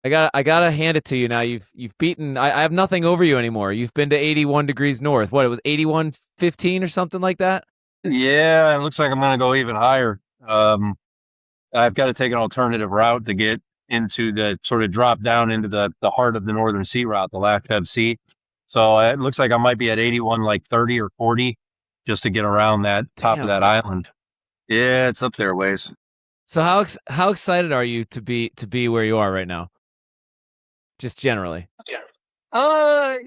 I gotta hand it to you now. You've beaten. I have nothing over you anymore. You've been to 81 degrees north. What, it was 81.15 or something like that? Yeah, it looks like I'm going to go even higher. I've got to take an alternative route to get into the sort of drop down into the heart of the Northern Sea route, the Lac Sea. So it looks like I might be at 81, like 30 or 40, just to get around that top of Damn. that island. Yeah, it's up there a ways. So how excited are you to be where you are right now? Just generally. Yeah.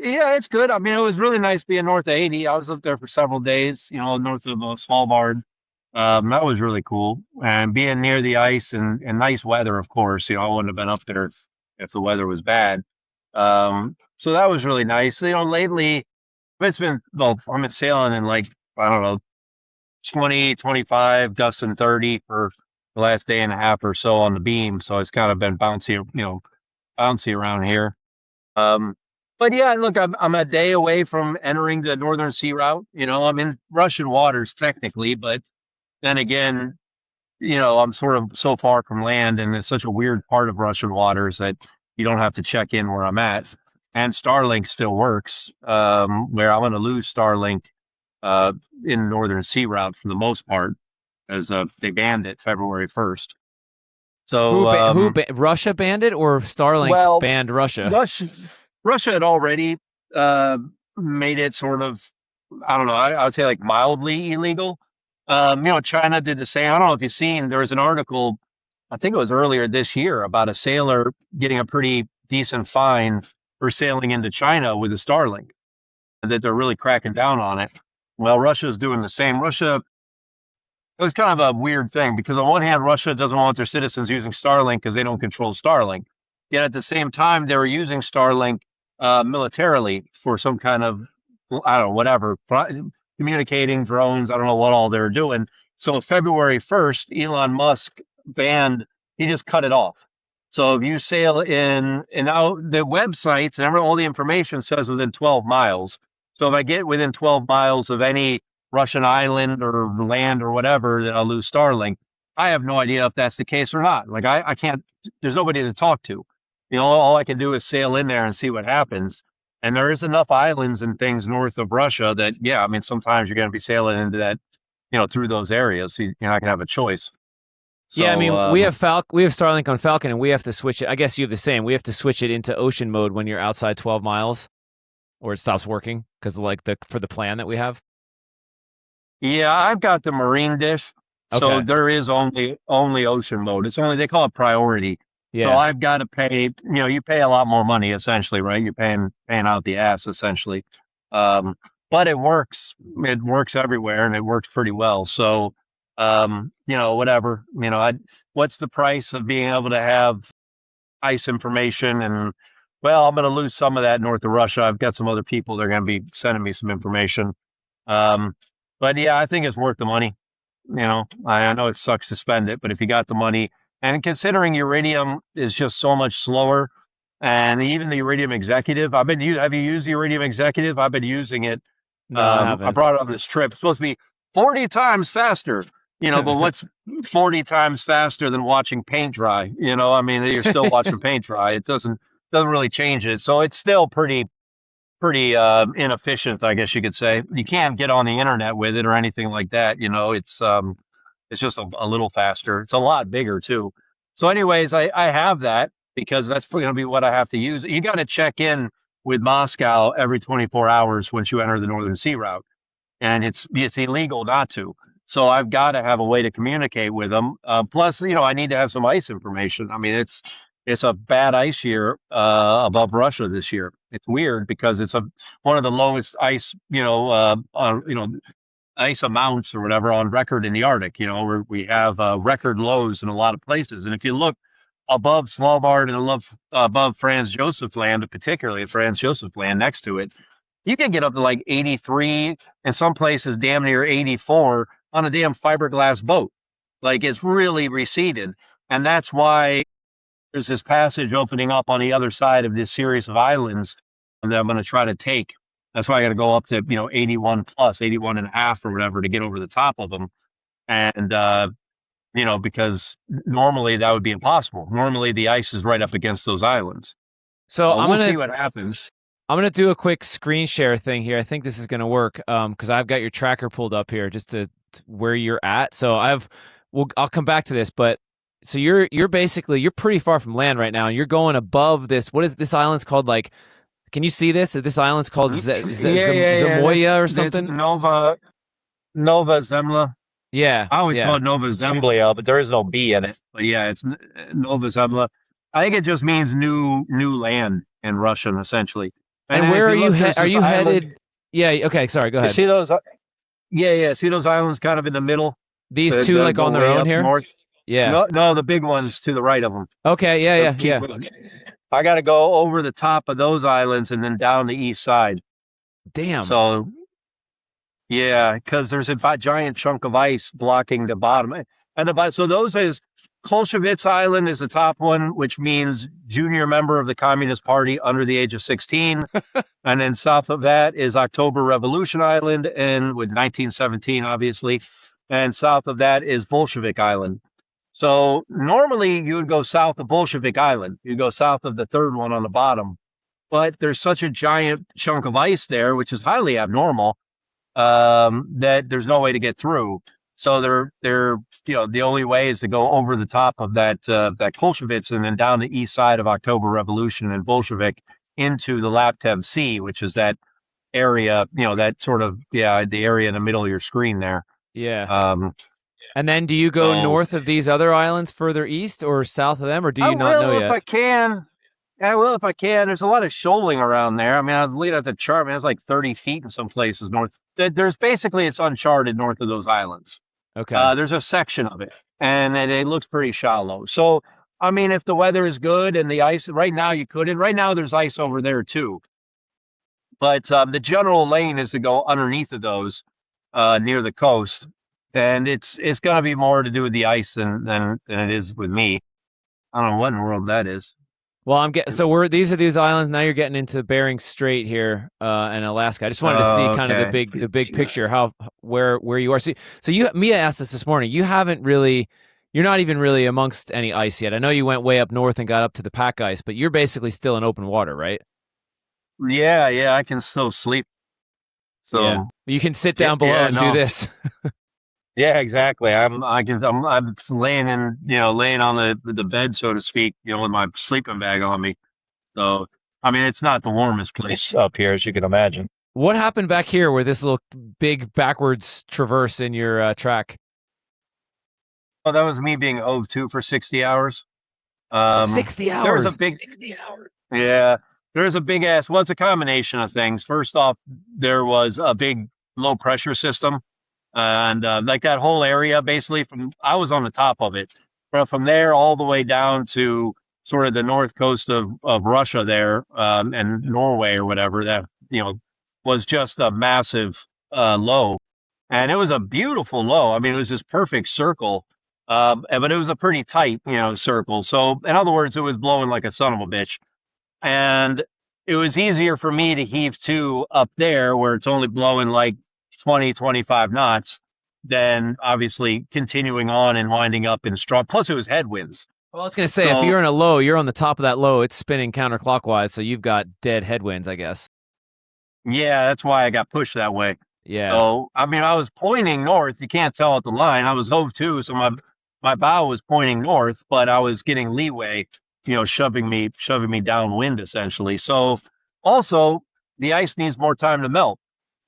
Yeah, it's good. I mean, it was really nice being north of 80. I was up there for several days, north of Svalbard. That was really cool. And being near the ice and nice weather, of course. I wouldn't have been up there if the weather was bad. So that was really nice. Lately, it's been, well, I've been sailing in like, I don't know, 20, 25, gusting 30 for the last day and a half or so on the beam. So it's kind of been bouncy around here. Um, but yeah, look, I'm a day away from entering the Northern Sea route. I'm in Russian waters technically, but then again, I'm sort of so far from land, and it's such a weird part of Russian waters that you don't have to check in where I'm at. And Starlink still works, where I'm going to lose Starlink uh, in Northern Sea route for the most part, as they banned it February 1st. So, Russia banned it, or Starlink well, banned Russia? Russia, Russia had already uh, made it sort of, I don't know, I would say like mildly illegal. China did the same. I don't know if you've seen, there was an article, I think it was earlier this year, about a sailor getting a pretty decent fine for sailing into China with a Starlink, and that they're really cracking down on it. Well, Russia's doing the same. It was kind of a weird thing because on one hand, Russia doesn't want their citizens using Starlink because they don't control Starlink. Yet at the same time, they were using Starlink militarily for some kind of, I don't know, whatever, communicating drones. I don't know what all they're doing. So February 1st, Elon Musk banned, he just cut it off. So if you sail in, and now the websites and all the information says within 12 miles. So if I get within 12 miles of any Russian island or land or whatever, then I'll lose Starlink. I have no idea if that's the case or not. Like I can't, there's nobody to talk to. All I can do is sail in there and see what happens. And there is enough islands and things north of Russia that, yeah, I mean, sometimes you're going to be sailing into that, through those areas. So you're not going to have a choice. Yeah, I So, mean, we have Starlink on Falcon, and we have to switch it. I guess you have the same. We have to switch it into ocean mode when you're outside 12 miles, or it stops working because like the plan that we have. yeah, I've got the marine dish. So Okay. there is only ocean mode. It's only, they call it priority. So Yeah. I've got to pay, you pay a lot more money essentially, right? You're paying out the ass essentially. Um, but it works. It works everywhere and it works pretty well. So, whatever, what's the price of being able to have ice information? And well, I'm going to lose some of that north of Russia. I've got some other people that are going to be sending me some information. Um, but yeah, I think it's worth the money. I know it sucks to spend it, but if you got the money, and considering Iridium is just so much slower, and even the Iridium Executive, have you used the Iridium Executive? I've been using it. No, I I haven't. brought it on this trip. It's supposed to be 40 times faster, but what's 40 times faster than watching paint dry? I mean, you're still watching paint dry. It doesn't really change it. So it's still pretty inefficient, I guess you could say. You can't get on the internet with it or anything like that. It's just a little faster. It's a lot bigger too. So, anyways, I have that because that's going to be what I have to use. You got to check in with Moscow every 24 hours once you enter the Northern Sea route, and it's illegal not to. So I've got to have a way to communicate with them. Plus, I need to have some ice information. I mean, it's a bad ice year above Russia this year. It's weird because it's one of the lowest ice, ice amounts or whatever on record in the Arctic. Where we have record lows in a lot of places. And if you look above Svalbard and above Franz Josef Land, particularly Franz Josef Land next to it, you can get up to like 83, and some places damn near 84 on a damn fiberglass boat. Like it's really receded. And that's why there's this passage opening up on the other side of this series of islands that I'm going to try to take. That's why I got to go up to, 81 plus, 81 and a half or whatever to get over the top of them. And because normally that would be impossible. Normally the ice is right up against those islands. So We'll see what happens. I'm gonna do a quick screen share thing here. I think this is gonna work because I've got your tracker pulled up here just to where you're at. So I'll come back to this, but so you're basically you're pretty far from land right now, and you're going above this. What is this island's called? Like, can you see this? This island's called Yeah. Zamoya or That's something. Nova Zembla. Yeah, I always call yeah. it Nova Zembla, but there is no B in it. But yeah, it's Nova Zembla. I think it just means new land in Russian, essentially. And And then if where are you you look, there's are this you island. headed? Yeah. Okay. Sorry. Go You ahead. see those? Yeah. See those islands kind of in the middle These two that like go on their way own up here. north. Yeah. No, the big ones to the right of them. Okay. Yeah. So Yeah. keep. Yeah. I got to go over the top of those islands and then down the east side. Damn. So yeah, because there's a giant chunk of ice blocking the bottom. So those is Kolchevitz Island is the top one, which means junior member of the Communist Party under the age of 16. And then south of that is October Revolution Island, and with 1917, obviously. And south of that is Bolshevik Island. So normally you would go south of Bolshevik Island. You'd go south of the third one on the bottom. But there's such a giant chunk of ice there, which is highly abnormal, that there's no way to get through. So they're the only way is to go over the top of that Kolchevitz and then down the east side of October Revolution and Bolshevik into the Laptev Sea, which is that area, that sort of the area in the middle of your screen there. Yeah. Um, And then do you go so north of these other islands further east or south of them, or do I you not know will if yet? I can. I will if I can. There's a lot of shoaling around there. I mean, I was looking at the chart. Man, it's like 30 feet in some places north. There's basically it's uncharted north of those islands. Okay. There's a section of it, and it looks pretty shallow. So, I mean, if the weather is good and the ice, right now you couldn't. Right now there's ice over there too. But the general lane is to go underneath of those near the coast, and it's going to be more to do with the ice than it is with me. I don't know what in the world that is. Well, these are these islands. Now you're getting into Bering Strait here, and Alaska. I just wanted to see kind of Okay. the big picture, how where you are. So you Mia asked us this morning. You're not even really amongst any ice yet. I know you went way up north and got up to the pack ice, but you're basically still in open water, right? Yeah, I can still sleep. Yeah. So You can sit down below and do no. this. Yeah, exactly. I'm laying laying on the bed, so to speak, with my sleeping bag on me. So I mean, it's not the warmest place up here, as you can imagine. What happened back here where this little big backwards traverse in your track? Oh, that was me being hove to for 60 hours. 60 There was a hours. big, yeah, there's a big ass. Well, it's a combination of things. First off, there was a big low pressure system, and like that whole area, basically I was on the top of it, but from there all the way down to sort of the north coast of Russia there, and Norway or whatever, that was just a massive low, and it was a beautiful low. I mean, it was this perfect circle. But it was a pretty tight, circle. So, in other words, it was blowing like a son of a bitch. And it was easier for me to heave to up there where it's only blowing like 20, 25 knots than obviously continuing on and winding up in strong. Plus, it was headwinds. Well, I was gonna say if So, you're in a low, you're on the top of that low. It's spinning counterclockwise, so you've got dead headwinds, I guess. yeah, that's why I got pushed that way. Yeah. So, I mean, I was pointing north. You can't tell at the line. I was hove to, so my bow was pointing north, but I was getting leeway, shoving me downwind essentially. So also the ice needs more time to melt.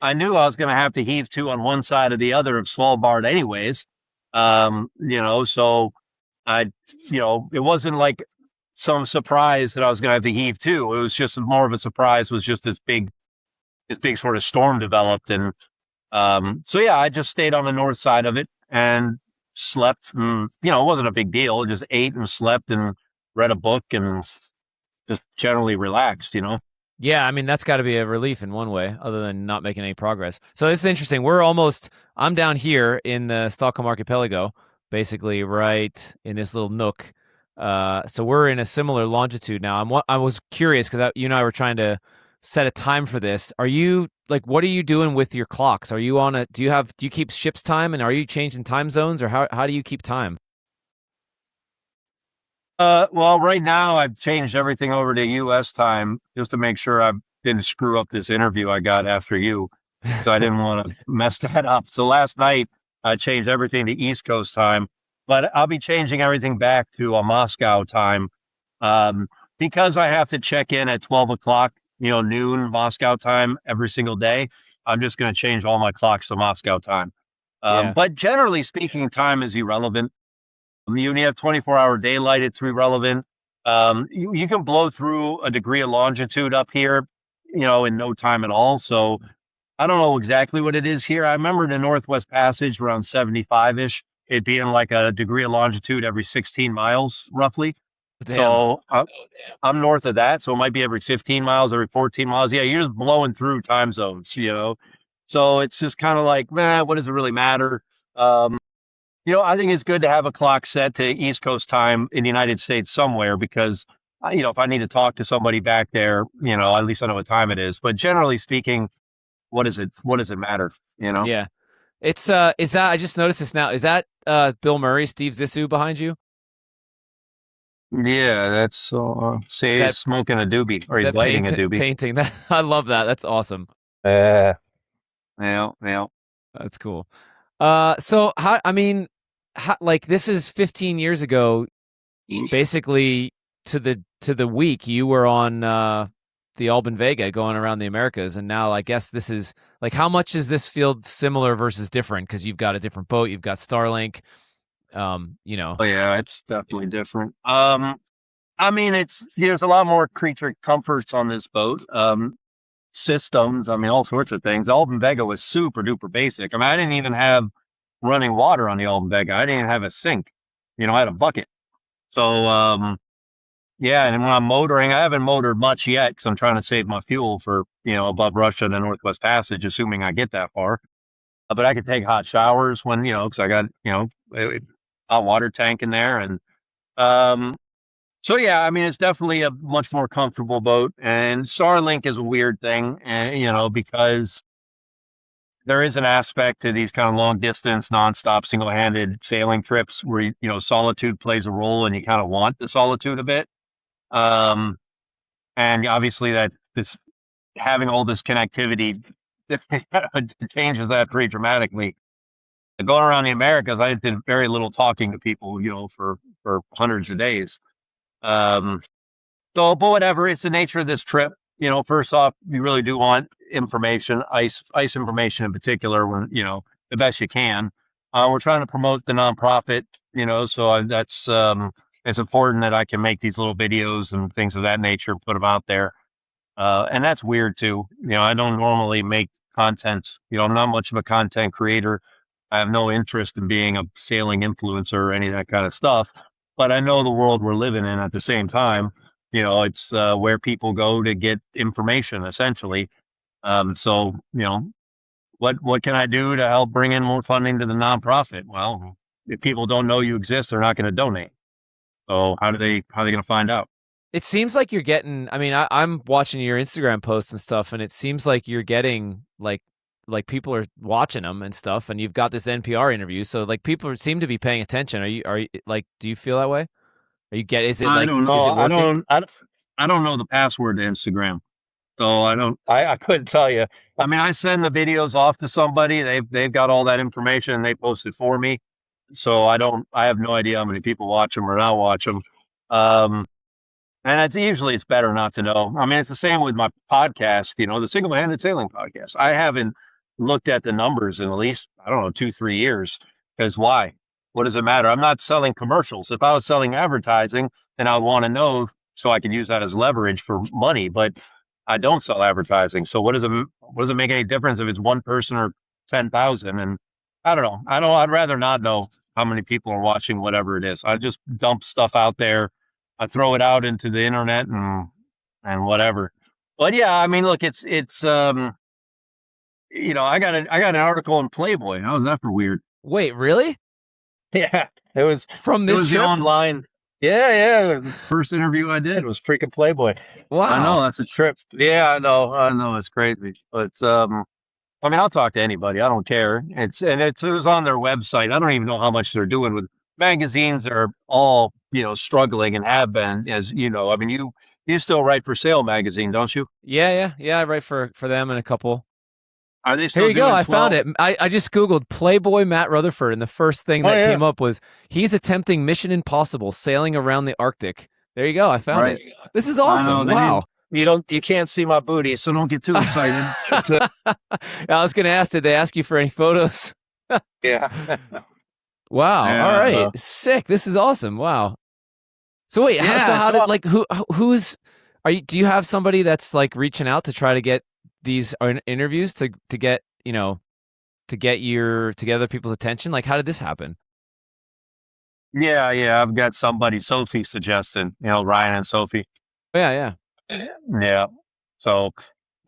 I knew I was going to have to heave to on one side or the other of Svalbard anyways. So it wasn't like some surprise that I was going to have to heave to. It was just more of a surprise. Was just this big sort of storm developed, and so yeah, I just stayed on the north side of it and slept. And, it wasn't a big deal. Just ate and slept and read a book and just generally relaxed. Yeah, I mean that's got to be a relief in one way, other than not making any progress. So this is interesting. I'm down here in the Stockholm Archipelago, basically right in this little nook. So we're in a similar longitude now. I was curious because you and I were trying to set a time for this. Are you like, what are you doing with your clocks? Are you do you keep ship's time, and are you changing time zones, or how do you keep time? Well, right now I've changed everything over to U.S. time just to make sure I didn't screw up this interview I got after you. So I didn't want to mess that up. So last night I changed everything to East Coast time, but I'll be changing everything back to a Moscow time, um, because I have to check in at 12 o'clock, noon Moscow time every single day. I'm just going to change all my clocks to Moscow time. Yeah. But generally speaking, time is irrelevant. You only have 24-hour daylight, it's irrelevant. You can blow through a degree of longitude up here, in no time at all. So I don't know exactly what it is here. I remember the Northwest Passage around 75 ish, it being like a degree of longitude every 16 miles, roughly. Damn. So I'm north of that. So it might be every 15 miles, every 14 miles. Yeah, you're just blowing through time zones. So it's just kind of like, man, what does it really matter? Um, I think it's good to have a clock set to East Coast time in the United States somewhere because, if I need to talk to somebody back there, at least I know what time it is. But generally speaking, what is it? What does it matter? You know? Yeah. It's is that I just noticed this now. Is that Bill Murray, Steve Zissou behind you? Yeah, that's say he's That smoking a doobie or he's that lighting a doobie. painting that I love that. That's awesome. Uh, yeah, yeah. That's cool. So how I mean like this is 15 years ago basically to the week you were on the Alban Vega going around the Americas, and now I guess this is like how much is this field similar versus different because you've got a different boat, you've got Starlink, you know. Oh yeah, it's definitely different. I mean, there's a lot more creature comforts on this boat. Systems. I mean, all sorts of things. Alban Vega was super duper basic. I mean, I didn't even have running water on the Alban Vega. I didn't even have a sink. I had a bucket. So, yeah. And when I'm motoring, I haven't motored much yet because I'm trying to save my fuel for, above Russia and the Northwest Passage, assuming I get that far. But I could take hot showers when, because I got, hot water tank in there. And, so yeah, I mean, it's definitely a much more comfortable boat. And Starlink is a weird thing, and because there is an aspect to these kind of long distance, nonstop, single handed sailing trips where solitude plays a role, and you kind of want the solitude a bit. Um, and obviously, that this having all this connectivity changes that pretty dramatically. Going around the Americas, I did very little talking to people, for hundreds of days. Um, So, but whatever, it's the nature of this trip. First off, you really do want information, ice information in particular, when the best you can. We're trying to promote the nonprofit, so that's it's important that I can make these little videos and things of that nature, put them out there. And that's weird too. I don't normally make content. I'm not much of a content creator. I have no interest in being a sailing influencer or any of that kind of stuff. But I know the world we're living in at the same time. It's where people go to get information, essentially. So, what can I do to help bring in more funding to the nonprofit? Well, if people don't know you exist, they're not going to donate. So how are they going to find out? It seems like you're getting. I mean, I'm watching your Instagram posts and stuff, and it seems like you're getting like people are watching them and stuff, and you've got this NPR interview, so like people seem to be paying attention. Are you like? Do you feel that way? Are you get? Is it I like? don't Is know. it working? I don't know the password to Instagram. So I couldn't tell you. I mean, I send the videos off to somebody. They've got all that information and they post it for me. So I have no idea how many people watch them or not watch them. Um, and it's better not to know. I mean, it's the same with my podcast, the single-handed sailing podcast. I haven't looked at the numbers in at least, I don't know, 2, 3 years. Because why? What does it matter? I'm not selling commercials. If I was selling advertising, then I would want to know so I could use that as leverage for money. But I don't sell advertising. So what does it make any difference if it's one person or 10,000? And I don't know. I'd rather not know how many people are watching whatever it is. I just dump stuff out there. I throw it out into the internet and whatever. But yeah, I mean, look, it's I got an article in Playboy. How was that for weird? Wait, really? Yeah, it was From it this was the trip? online. Yeah, yeah. The first interview I did was freaking Playboy. I know Wow. that's a trip. Yeah, I know it's crazy. But I mean, I'll talk to anybody. I don't care. It was on their website. I don't even know how much they're doing with magazines. Are all struggling and have been, as you know. I mean, you still write for Sail magazine, don't you? Yeah. I write for them and a couple. Are they Here still you go. doing I found 12? it. I just Googled Playboy Matt Rutherford, and the first thing Oh that yeah, came up was he's attempting Mission Impossible, sailing around the Arctic. There you go. I found right. it. This is I know awesome. that Wow. you can't see my booty, so don't get too excited. But, I was going to ask, did they ask you for any photos? yeah, Wow. All yeah, right. Sick. This is awesome. Wow. So wait, so yeah. how did like who's are you? Do you have somebody that's like reaching out to try to get these interviews to get to get other people's attention? Like, how did this happen? Yeah. I've got somebody, Sophie suggested, Ryan and Sophie. Oh, yeah. Yeah. So,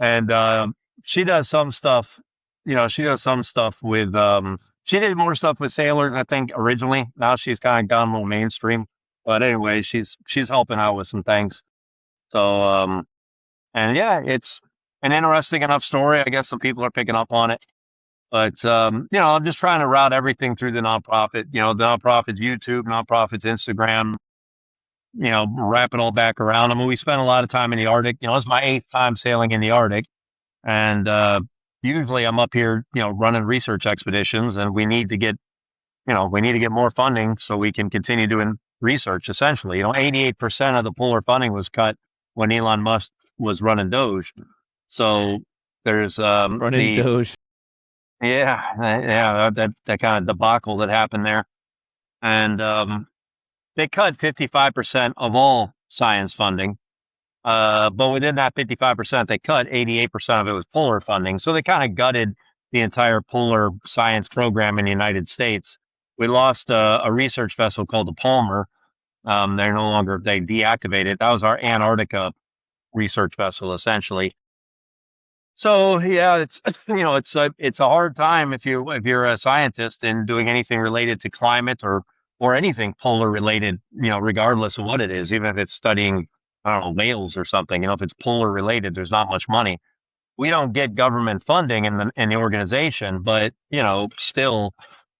and she does some stuff. She does some stuff with. She did more stuff with sailors, I think, originally. Now she's kind of gone a little mainstream. But anyway, she's helping out with some things. So, and yeah, it's an interesting enough story. I guess some people are picking up on it. But I'm just trying to route everything through the nonprofit. The nonprofit's YouTube, nonprofit's Instagram. Wrap it all back around. I mean, we spent a lot of time in the Arctic. It's my eighth time sailing in the Arctic, and usually I'm up here, running research expeditions, and we need to get more funding so we can continue doing research. Essentially, 88% of the polar funding was cut when Elon Musk was running Doge. So there's Running the Doge. yeah, that kind of debacle that happened there, and they cut 55% of all science funding. But within that 55%, they cut 88% of it was polar funding. So they kind of gutted the entire polar science program in the United States. We lost a research vessel called the Palmer. They deactivated. That was our Antarctica research vessel, essentially. So yeah, it's it's a hard time if you're a scientist and doing anything related to climate or anything polar related, regardless of what it is, even if it's studying, I don't know, whales or something. If it's polar related, there's not much money. We don't get government funding in the organization, but still,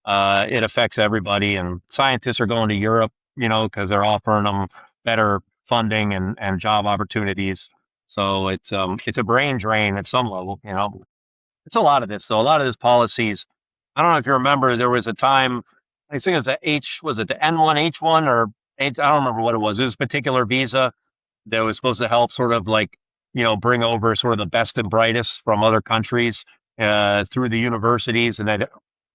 it affects everybody. And scientists are going to Europe, because they're offering them better funding and job opportunities. So it's a brain drain at some level. It's a lot of this. So a lot of this policies. I don't know if you remember, there was a time. I think it was the N1 H1 or H, I don't remember what it was. It was a particular visa that was supposed to help sort of like, bring over sort of the best and brightest from other countries through the universities, and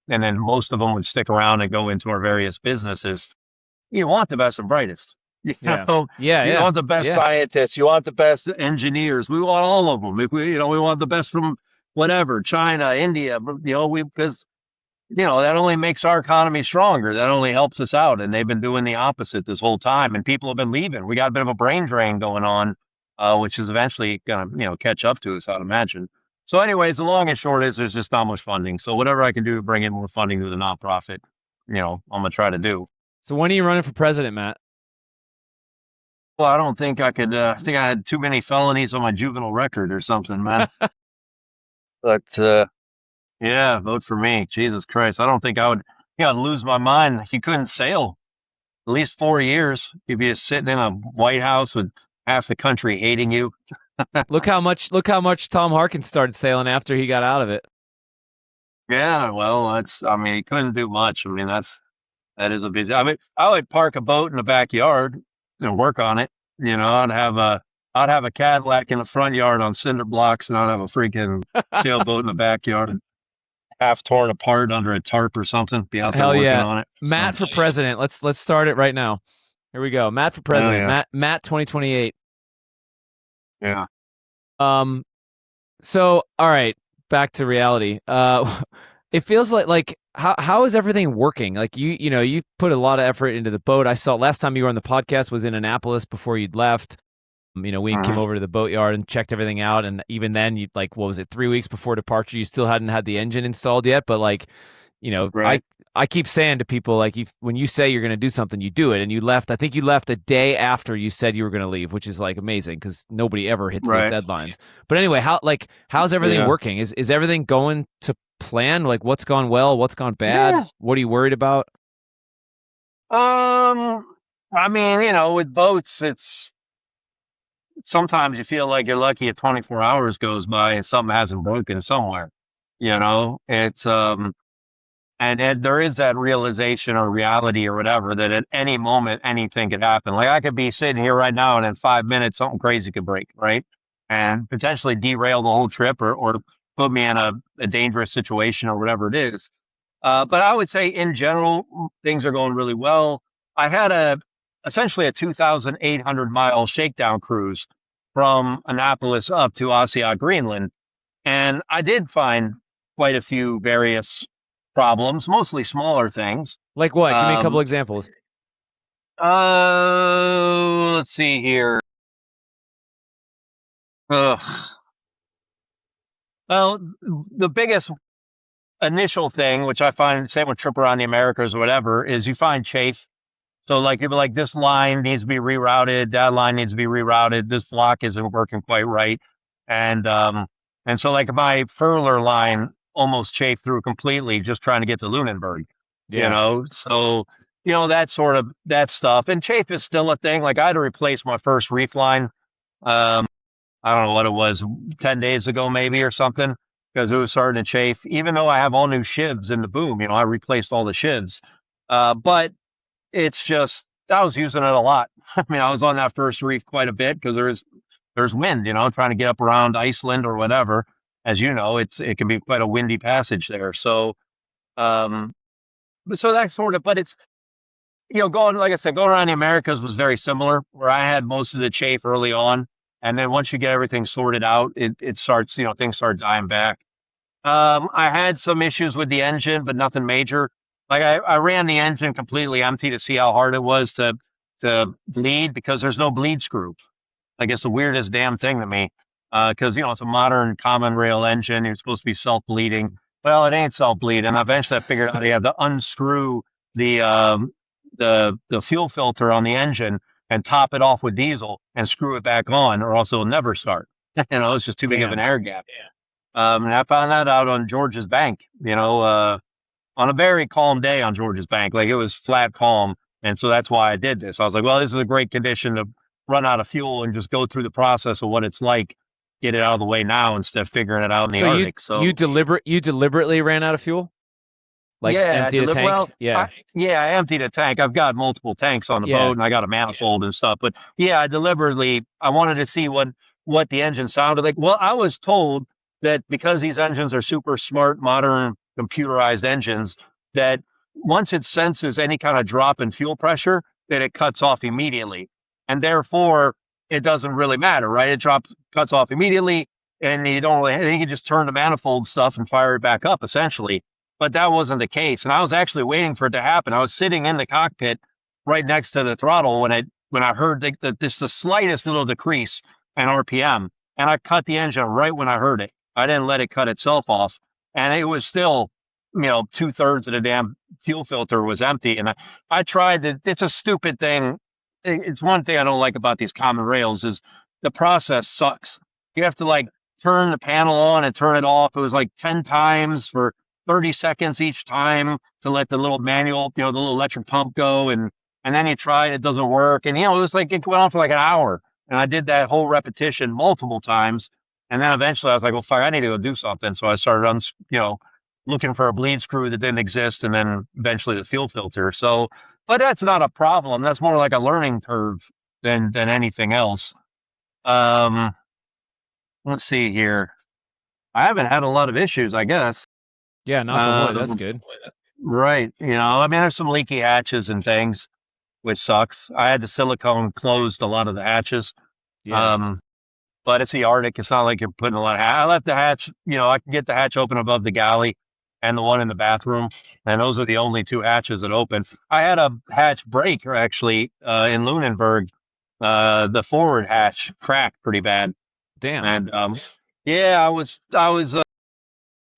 then most of them would stick around and go into our various businesses. You want the best and brightest. You Yeah. know, you Yeah. want the best Yeah. scientists. You want the best engineers. We want all of them. If we want the best from whatever, China, India. We because that only makes our economy stronger. That only helps us out. And they've been doing the opposite this whole time. And people have been leaving. We got a bit of a brain drain going on, which is eventually going to, catch up to us, I'd imagine. So, anyways, the long and short is there's just not much funding. So, whatever I can do to bring in more funding to the nonprofit, I'm going to try to do. So when are you running for president, Matt? Well, I don't think I could. I think I had too many felonies on my juvenile record or something, man. But yeah, vote for me. Jesus Christ. I don't think I would. I'd lose my mind. You couldn't sail at least 4 years. You'd be sitting in a White House with half the country hating you. Look how much Tom Harkins started sailing after he got out of it. Yeah, well, I mean, he couldn't do much. I mean, that is a busy. I mean, I would park a boat in the backyard and work on it. I'd have a Cadillac in the front yard on cinder blocks, and I'd have a freaking sailboat in the backyard, half torn apart under a tarp or something. Be out there Hell working yeah. on it. So, Matt for president. Let's start it right now. Here we go. Matt for oh president. yeah, Matt 2028. yeah. Um so all right, back to reality. It feels like how is everything working? Like you put a lot of effort into the boat. I saw last time you were on the podcast was in Annapolis before you'd left. We came Hmm. over to the boatyard and checked everything out, and even then, you like what was it, 3 weeks before departure, you still hadn't had the engine installed yet. But like, you know, I Right, I keep saying to people like, when you say you're going to do something, you do it. And you left. I think you left a day after you said you were going to leave, which is like amazing because nobody ever hits those right. deadlines. But anyway, how's everything Yeah. working? Is everything going to plan? Like, what's gone well? What's gone bad? Yeah. What are you worried about? Um, I mean, with boats, it's sometimes you feel like you're lucky if 24 hours goes by and something hasn't broken somewhere. It's and there is that realization or reality or whatever that at any moment anything could happen. Like I could be sitting here right now and in 5 minutes something crazy could break, right? And potentially derail the whole trip or put me in a dangerous situation or whatever it is. But I would say in general, things are going really well. I had essentially a 2,800-mile shakedown cruise from Annapolis up to Asiat, Greenland. And I did find quite a few various problems, mostly smaller things. Like what? Give me a couple Um, examples. let's see here. Ugh. Well, the biggest initial thing, which I find same with Trip Around the Americas or whatever, is you find chafe. So like you'll be like, this line needs to be rerouted, that line needs to be rerouted, this block isn't working quite right. And so like my furler line almost chafed through completely just trying to get to Lunenburg, you Yeah. know. So, that sort of that stuff. And chafe is still a thing. Like I had to replace my first reef line. I don't know what it was, 10 days ago maybe or something, because it was starting to chafe. Even though I have all new shivs in the boom, I replaced all the shivs. But it's just I was using it a lot. I mean, I was on that first reef quite a bit because there's wind, trying to get up around Iceland or whatever. As you know, it can be quite a windy passage there. So um so that sort of, but it's going, like I said, going around the Americas was very similar, where I had most of the chafe early on, and then once you get everything sorted out, it starts, things start dying back. I had some issues with the engine, but nothing major. Like I ran the engine completely empty to see how hard it was to bleed because there's no bleed screw. Like it's the weirdest damn thing to me. Because it's a modern common rail engine. You're supposed to be self bleeding. Well, it ain't self bleeding. Eventually, I figured out you have to unscrew the the fuel filter on the engine and top it off with diesel and screw it back on, or else it'll never start. It's just too big of an Damn. air gap. And I found that out on George's Bank, on a very calm day on George's Bank. Like it was flat calm. And so that's why I did this. I was like, well, this is a great condition to run out of fuel and just go through the process of what it's like, get it out of the way now instead of figuring it out in the So you Arctic. you So deliberately ran out of fuel? Like yeah, emptied a tank? well, Yeah. I emptied a tank. I've got multiple tanks on the Yeah. boat, and I got a manifold and stuff. But yeah, I wanted to see what the engine sounded like. Well, I was told that because these engines are super smart, modern, computerized engines, that once it senses any kind of drop in fuel pressure, that it cuts off immediately, and therefore it doesn't really matter, right? Cuts off immediately, and you don't really, you can just turn the manifold stuff and fire it back up, essentially. But that wasn't the case. And I was actually waiting for it to happen. I was sitting in the cockpit right next to the throttle when I heard just the slightest little decrease in RPM. And I cut the engine right when I heard it. I didn't let it cut itself off. And it was still, 2/3 of the damn fuel filter was empty. And I tried to, it's a stupid thing. It's one thing I don't like about these common rails is the process sucks. You have to like turn the panel on and turn it off. It was like 10 times for 30 seconds each time to let the little manual, the little electric pump go. And then you try it, it doesn't work. And, it was like, it went on for like an hour. And I did that whole repetition multiple times. And then eventually I was like, well, fuck, I need to go do something. So I started, looking for a bleed screw that didn't exist. And then eventually the fuel filter. So, but that's not a problem. That's more like a learning curve than anything else. Um, let's see here. I haven't had a lot of issues, I guess. Yeah, knock on wood. That's Um, good. Right. I mean, there's some leaky hatches and things, which sucks. I had the silicone closed a lot of the hatches. Yeah. Um, but it's the Arctic. It's not like you're putting a lot of I left the hatch, I can get the hatch open above the galley and the one in the bathroom. And those are the only two hatches that open. I had a hatch break actually, in Lunenburg. The forward hatch cracked pretty bad. Damn. And, yeah, I was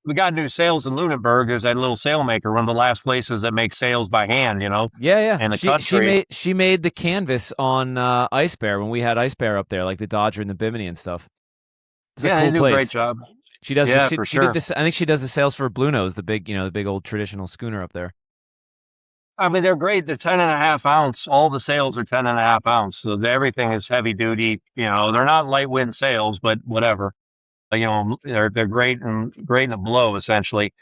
we got new sails in Lunenburg. There's that little sail maker, one of the last places that makes sails by hand, Yeah, yeah. in the She country. made the canvas on Ice Bear when we had Ice Bear up there, like the Dodger and the Bimini and stuff. It's a Yeah, they cool do a great place. job. She does Yeah, this. for She did sure. this. I think she does the sails for Blue Nose, the big, the big old traditional schooner up there. I mean, they're great. They're 10.5 ounce. All the sails are 10.5 ounce. So everything is heavy duty. They're not light wind sails, but whatever. They're great in a blow essentially.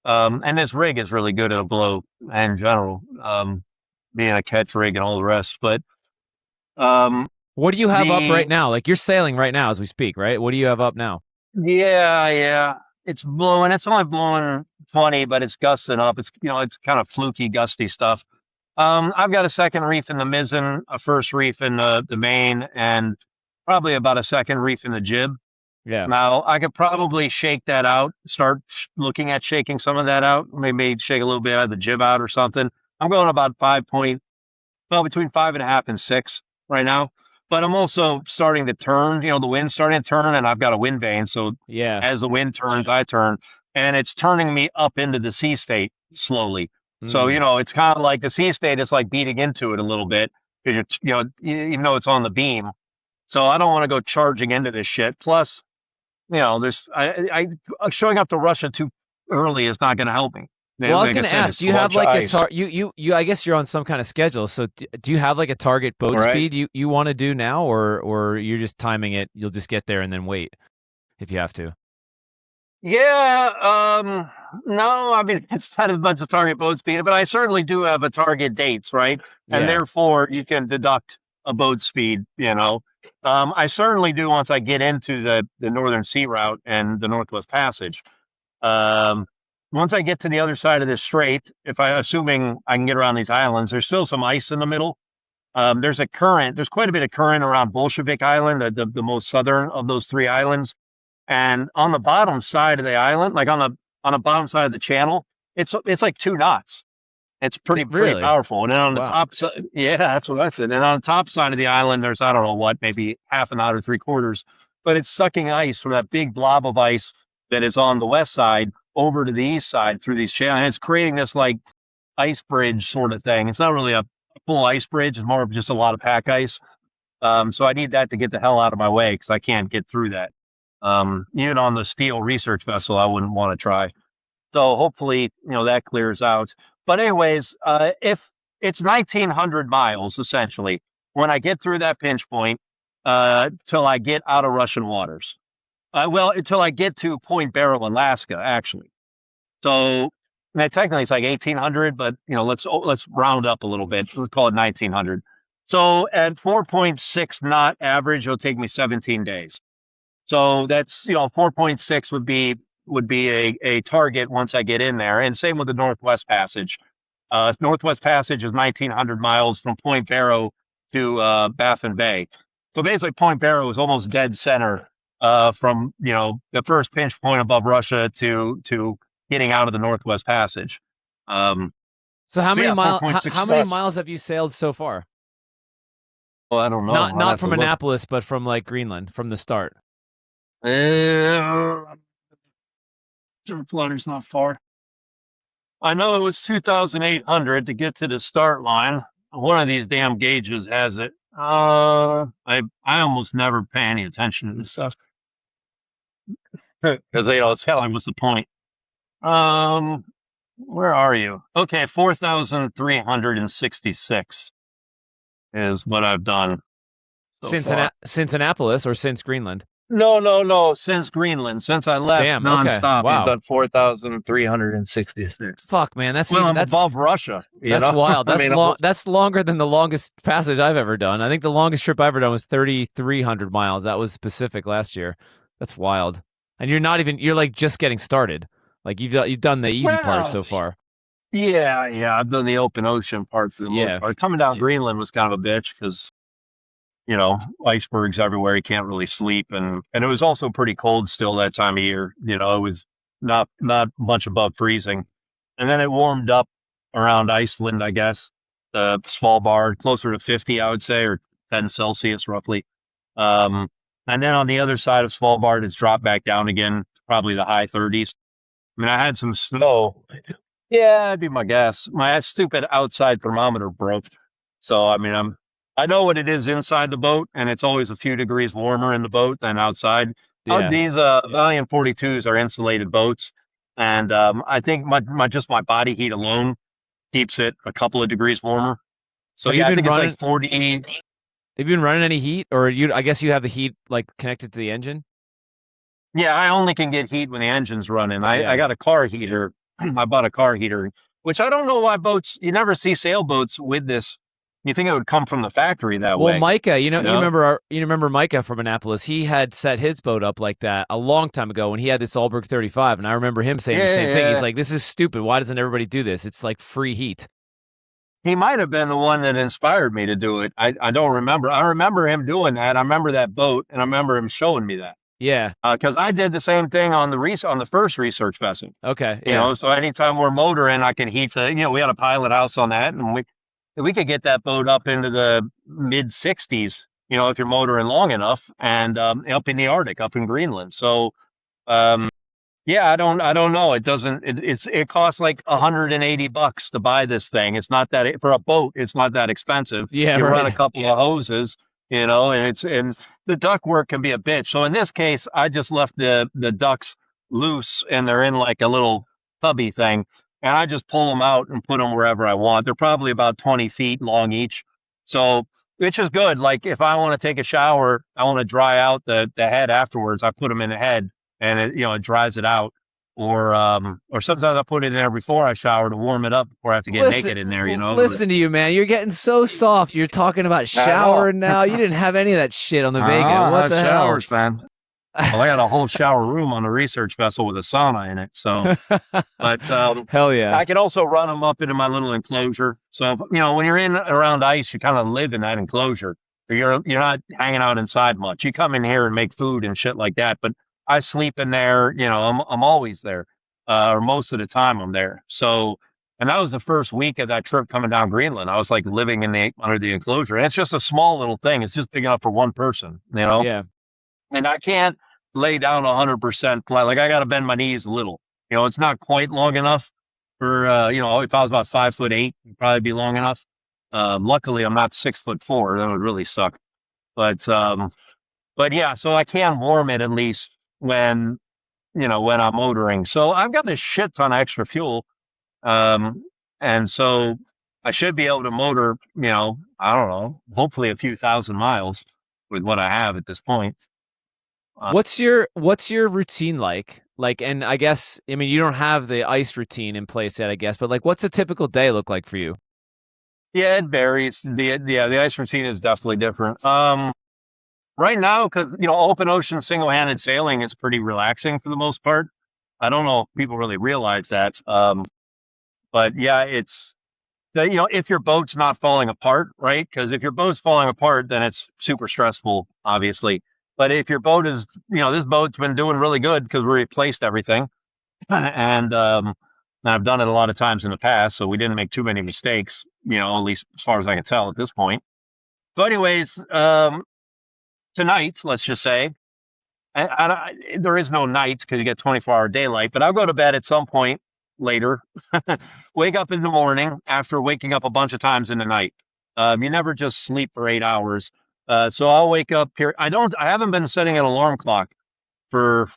And this rig is really good at a blow in general, being a catch rig and all the rest. But um, What do you have up the right now? Like you're sailing right now as we speak, right? What do you have up now? yeah, it's blowing. It's only blowing 20, but it's gusting up. It's kind of fluky, gusty stuff. I've got a second reef in the mizzen, a first reef in the main, and probably about a second reef in the jib. Yeah. Now, I could probably shake that out, start looking at shaking some of that out, maybe shake a little bit of the jib out or something. I'm going about between 5.5 and 6 right now. But I'm also starting to turn, the wind's starting to turn, and I've got a wind vane. So Yeah. as the wind turns, I turn, and it's turning me up into the sea state slowly. So, Mm. it's kind of like the sea state is like beating into it a little bit because even though it's on the beam. So I don't want to go charging into this shit. Plus, there's showing up to Russia too early is not going to help me. Well, I was Like I gonna said, ask, it's do a you have bunch of like a ice. you? I guess you're on some kind of schedule. So do you have like a target boat All right. speed you want to do now, or you're just timing it? You'll just get there and then wait if you have to. Yeah, no, I mean, it's not as much a target boat speed, but I certainly do have a target dates, right? And Yeah. therefore you can deduct a boat speed. I certainly do once I get into the Northern Sea Route and the Northwest Passage. Um, Once I get to the other side of this strait, assuming I can get around these islands, there's still some ice in the middle. There's a current, there's quite a bit of current around Bolshevik Island, the most southern of those three islands. And on the bottom side of the island, like on the bottom side of the channel, it's like 2 knots. It's pretty Really? powerful. And then on the Wow. top side, yeah, that's what I said. And on the top side of the island, there's I don't know what, maybe half a knot or three quarters, but it's sucking ice from that big blob of ice that is on the west side over to the east side through these channels. And it's creating this like ice bridge sort of thing. It's not really a full ice bridge; it's more of just a lot of pack ice. So I need that to get the hell out of my way because I can't get through that. Even on the steel research vessel, I wouldn't want to try. So hopefully, that clears out. But anyways, if it's 1,900 miles essentially when I get through that pinch point, till I get out of Russian waters. Well, until I get to Point Barrow, Alaska, actually. So now technically it's like 1,800, but let's round up a little bit. Let's call it 1,900. So at 4.6 knot average, it'll take me 17 days. So that's 4.6 would be a target once I get in there, and same with the Northwest Passage. Northwest Passage is 1,900 miles from Point Barrow to Baffin Bay. So basically, Point Barrow is almost dead center from the first pinch point above Russia to getting out of the Northwest Passage. So how So many yeah, mile? 4.6 How many knots. miles have you sailed so far? Well, I don't know. I'd Not have to from look. Annapolis, but from like Greenland from the start. Flutter's not far. I know it was 2,800 to get to the start line. One of these damn gauges has it. I almost never pay any attention to this stuff because it's hell. What's the point? Um, where are you? Okay, 4,366 is what I've done so Since far. Annapolis or since Greenland? No, no, no. Since Greenland, since I left Damn. Okay. nonstop, I've Wow. done 4,366. Fuck, man. Well, I'm above Russia, That's wild. I That's mean, long. That's longer than the longest passage I've ever done. I think the longest trip I ever done was 3,300 miles. That was Pacific last year. That's wild. And you're not even. You're like just getting started. Like you've done the easy part well, so far. yeah, yeah. I've done the open ocean part for the most Yeah. part. Coming down Greenland was kind of a bitch because icebergs everywhere. You can't really sleep, and it was also pretty cold still that time of year. It was not much above freezing, and then it warmed up around Iceland, I guess. Svalbard, closer to 50, I would say, or 10 Celsius roughly. Um, and then on the other side of Svalbard, it's dropped back down again, probably the high 30s. I mean, I had some snow. Yeah, that'd be my guess. My stupid outside thermometer broke. So, I mean, I know what it is inside the boat, and it's always a few degrees warmer in the boat than outside. Yeah. These Valiant 42s are insulated boats, and I think my body heat alone keeps it a couple of degrees warmer. So Have you yeah, I been think it's like running? 40. Have you been running any heat, or you? I guess you have the heat like connected to the engine. Yeah, I only can get heat when the engine's running. I Yeah. got a car heater. I bought a car heater, which I don't know why boats, you never see sailboats with this. You think it would come from the factory that Well, way, Micah, you you know? remember you remember Micah from Annapolis. He had set his boat up like that a long time ago when he had this Allberg 35, and I remember him saying the Yeah, same thing. He's yeah. like, "This is stupid. Why doesn't everybody do this? It's like free heat." He might have been the one that inspired me to do it. I don't remember. I remember him doing that. I remember that boat, and I remember him showing me that. Yeah. Because I did the same thing on on the first research vessel. Okay. Yeah. So anytime we're motoring, I can heat we had a pilot house on that, and we could get that boat up into the mid 60s. If you're motoring long enough, and up in the Arctic, up in Greenland. So um, yeah, I don't know. It doesn't. It costs like $180 to buy this thing. It's not that for a boat. It's not that expensive. Yeah. You run a Right. couple of hoses, and the duct work can be a bitch. So in this case, I just left the ducts loose, and they're in like a little cubby thing, and I just pull them out and put them wherever I want. They're probably about 20 feet long each, so which is good. Like if I want to take a shower, I want to dry out the head afterwards. I put them in the head and it dries it out. Or sometimes I put it in there before I shower to warm it up before I have to get Listen, naked in there. listen to you, man. You're getting so soft. You're talking about I know. showering now. You didn't have any of that shit on the Vega. I What have the hell? showers, man. Well, I got a whole shower room on the research vessel with a sauna in it. So, but Hell yeah. I can also run them up into my little enclosure. So, when you're in around ice, you kind of live in that enclosure. You're not hanging out inside much. You come in here and make food and shit like that. But I sleep in there. I'm always there, or most of the time I'm there. So, and that was the first week of that trip coming down Greenland. I was like living in the under the enclosure, and it's just a small little thing. It's just big enough for one person. Yeah. And I can't lay down 100% flat. Like I got to bend my knees a little. It's not quite long enough for if I was about 5'8", it'd probably be long enough. Luckily, I'm not 6'4". That would really suck. But yeah, so I can warm it at least when I'm motoring. So I've got a shit ton of extra fuel, um, and so I should be able to motor. I don't know, hopefully a few thousand miles with what I have at this point. Uh, What's your routine like? Like, and I guess I mean you don't have the ice routine in place yet, I guess, but like, what's a typical day look like for you? Yeah, it varies. The ice routine is definitely different. Right now, because open ocean single handed sailing is pretty relaxing for the most part. I don't know if people really realize that. But yeah, it's if your boat's not falling apart, right? Because if your boat's falling apart, then it's super stressful, obviously. But if your boat is, this boat's been doing really good because we replaced everything, and I've done it a lot of times in the past, so we didn't make too many mistakes, at least as far as I can tell at this point. So, anyways, tonight, let's just say, there is no night because you get 24-hour daylight, but I'll go to bed at some point later, wake up in the morning after waking up a bunch of times in the night. You never just sleep for 8 hours. So I'll wake up here. I haven't been setting an alarm clock for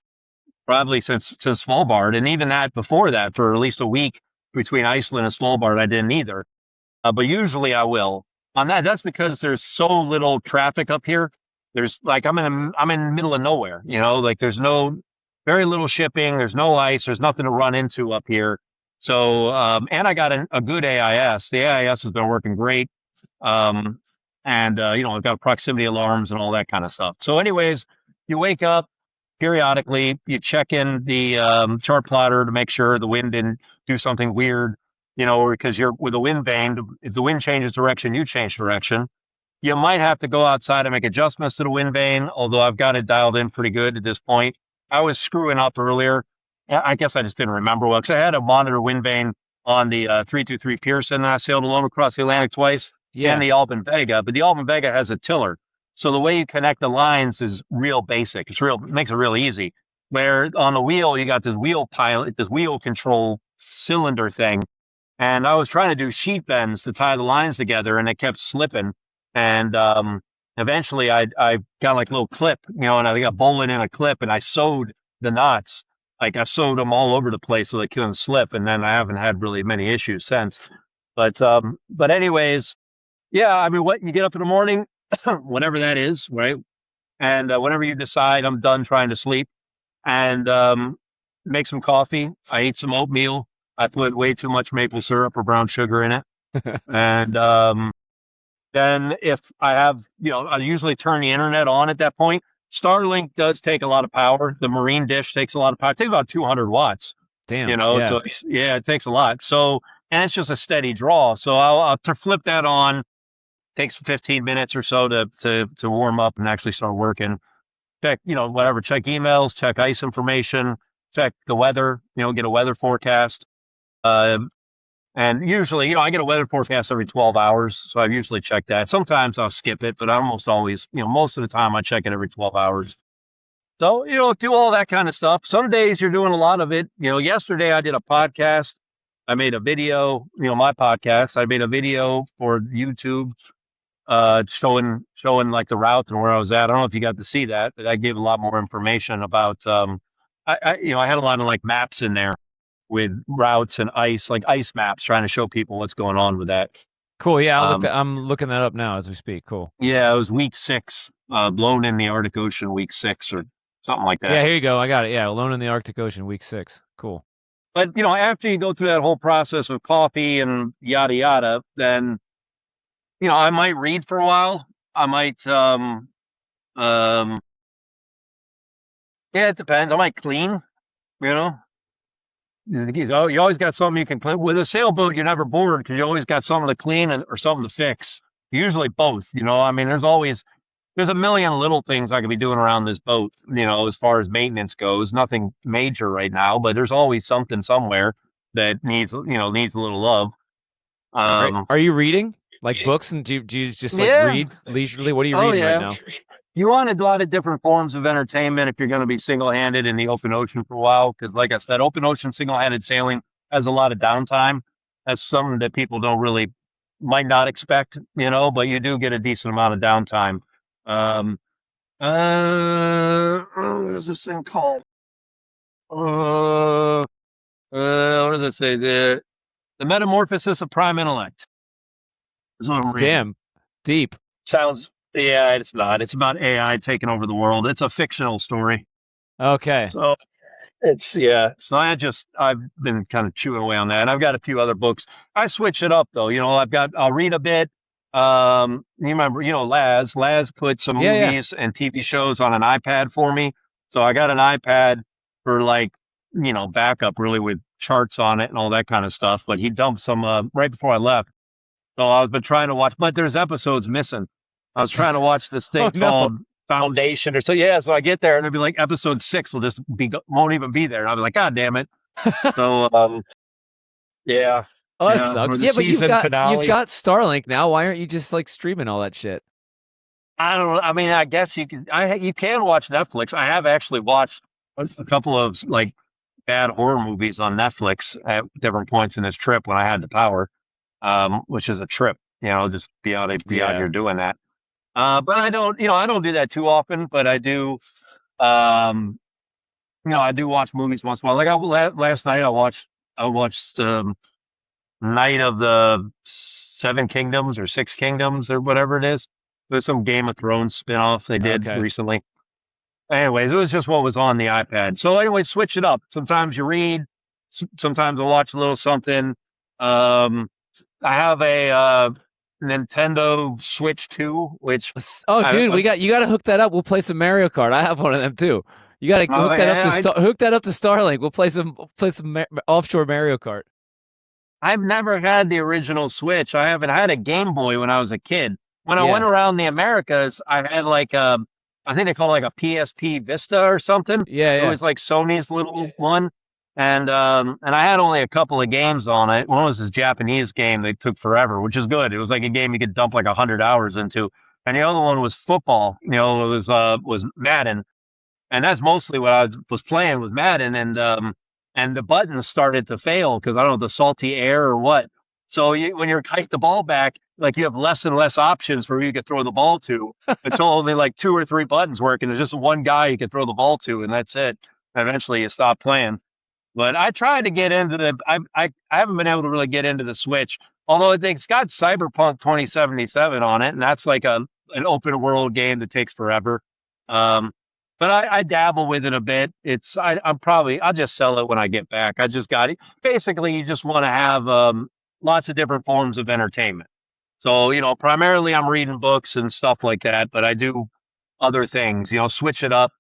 probably since Svalbard, and even that before that for at least a week between Iceland and Svalbard, I didn't either. But usually I will. On that, that's because there's so little traffic up here. There's like I'm in the middle of nowhere. Like there's very little shipping. There's no ice. There's nothing to run into up here. So and I got a good AIS. The AIS has been working great. Um, and I've got proximity alarms and all that kind of stuff. So, anyways, you wake up periodically. You check in the chart plotter to make sure the wind didn't do something weird. Because you're with a wind vane. If the wind changes direction, you change direction. You might have to go outside and make adjustments to the wind vane, although I've got it dialed in pretty good at this point. I was screwing up earlier. I guess I just didn't remember well because I had a monitor wind vane on the 323 Pearson, and I sailed alone across the Atlantic twice, and Yeah. the Alban Vega. But the Alban Vega has a tiller, so the way you connect the lines is real basic. It makes it real easy. Where on the wheel you got this wheel pilot, this wheel control cylinder thing, and I was trying to do sheet bends to tie the lines together, and it kept slipping. And eventually, I got like a little clip, and I got bowling in a clip, and I sewed the knots. Like I sewed them all over the place so they couldn't slip. And then I haven't had really many issues since. But anyways, yeah, I mean, what you get up in the morning, whatever that is, right? And whenever you decide I'm done trying to sleep, and make some coffee. I eat some oatmeal. I put way too much maple syrup or brown sugar in it, and then if I have, I usually turn the internet on at that point. Starlink does take a lot of power. The Marine dish takes a lot of power. It takes about 200 watts. Damn. Yeah. So yeah, it takes a lot. So and it's just a steady draw. So I'll to flip that on. Takes 15 minutes or so to warm up and actually start working. Check, whatever. Check emails. Check ice information. Check the weather. Get a weather forecast. Um, and usually, I get a weather forecast every 12 hours, so I usually check that. Sometimes I'll skip it, but I almost always, most of the time I check it every 12 hours. So, do all that kind of stuff. Some days you're doing a lot of it. Yesterday I did a podcast. I made a video, my podcast. I made a video for YouTube, showing like the route and where I was at. I don't know if you got to see that, but I gave a lot more information about, I had a lot of like maps in there with routes and ice, like ice maps, trying to show people what's going on with that. Cool. Yeah. Um, I'm looking that up now as we speak. Cool. yeah, it was week 6, blown in the Arctic Ocean, week 6 or something like Yeah. that. Here you go. I got it. Yeah. Alone in the Arctic Ocean, week 6. Cool. But after you go through that whole process of coffee and yada yada, then I might read for a while. I might, yeah, it depends. I might clean. You know, you always got something you can clean. With a sailboat, you're never bored because you always got something to clean or something to fix. Usually both. I mean, there's a million little things I could be doing around this boat. As far as maintenance goes, nothing major right now, but there's always something somewhere that needs a little love. Um, Are you reading like books, and do you just like yeah. read leisurely? What are you Oh reading right yeah. now? You want a lot of different forms of entertainment if you're going to be single-handed in the open ocean for a while, because like I said, open ocean single-handed sailing has a lot of downtime. That's something that people don't really might not expect, but you do get a decent amount of downtime. Um, what is this thing called? What does it say? The Metamorphosis of Prime Intellect is what I'm reading. Damn, deep. Sounds, yeah, it's not. It's about AI taking over the world. It's a fictional story. Okay. So yeah. So I've been kind of chewing away on that. And I've got a few other books. I switch it up though. I'll read a bit. You remember, Laz put some Yeah, yeah. movies and TV shows on an iPad for me. So I got an iPad for like, backup really with charts on it and all that kind of stuff. But he dumped some, right before I left. So I've been trying to watch, but there's episodes missing. I was trying to watch this Oh thing no. called Foundation or so. Yeah, so I get there and it'll be like episode 6 will just won't even be there, and I'll be like, God damn it! So yeah, Oh, that yeah, or sucks. the Yeah, but season you've finale. got Starlink now. Why aren't you just like streaming all that shit? I don't know. I mean, I guess you can watch Netflix. I have actually watched a couple of like bad horror movies on Netflix at different points in this trip when I had the power, which is a trip. Just be out Yeah. here doing that. But I don't do that too often, but I do, um, I do watch movies once in a while. Like last night, I watched Night of the Seven Kingdoms or Six Kingdoms or whatever it is. There's some Game of Thrones spinoff they did Okay. recently. Anyways, it was just what was on the iPad. So anyway, switch it up. Sometimes you read, sometimes I watch a little something. Um, I have a Nintendo Switch 2, which Oh, I, dude, you got to hook that up. We'll play some Mario Kart. I have one of them too. You got to hook that up to I, hook that up to Starlink. We'll play some offshore Mario Kart. I've never had the original Switch. I haven't had a Game Boy when I was a kid. When I went Yeah. around the Americas, I had like I think they call it like a PSP Vista or something. Yeah, It yeah. was like Sony's little one, and I had only a couple of games on it. One was this Japanese game that took forever, which is good. It was like a game you could dump like 100 hours into, and the other one was football. It was Madden, and that's mostly what I was playing was Madden, and the buttons started to fail because I don't know the salty air or what. So when you're hike the ball back, like you have less and less options for who you could throw the ball to until only like 2 or 3 buttons work, and there's just one guy you can throw the ball to, and that's it. And eventually, you stop playing. But I tried to get into I haven't been able to really get into the Switch. Although it's got Cyberpunk 2077 on it, and that's like an open world game that takes forever. Um, but I dabble with it a bit. I'll just sell it when I get back. I just got it. Basically, you just want to have lots of different forms of entertainment. So, primarily I'm reading books and stuff like that, but I do other things, switch it up.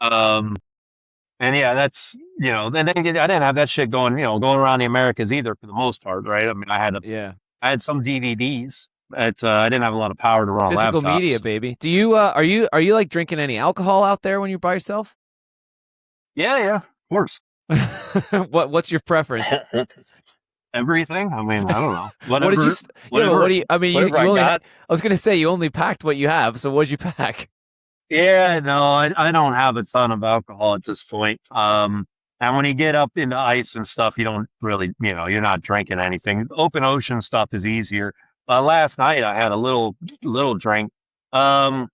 Um, and yeah, then I didn't have that shit going around the Americas either for the most part, right? I mean, Yeah. I had some DVDs, but I didn't have a lot of power to run a Physical laptop. media, baby. Do you are you like drinking any alcohol out there when you're by yourself? Yeah, yeah, of course. What's your preference? Everything. I mean, I don't know. What did you? Yeah, but what do you? I mean, Whatever I you only. got. I was gonna say you only packed what you have. So what'd you pack? Yeah, no, I don't have a ton of alcohol at this point. And when you get up into ice and stuff, you don't really, you're not drinking anything. Open ocean stuff is easier. Last night I had a little drink. Um,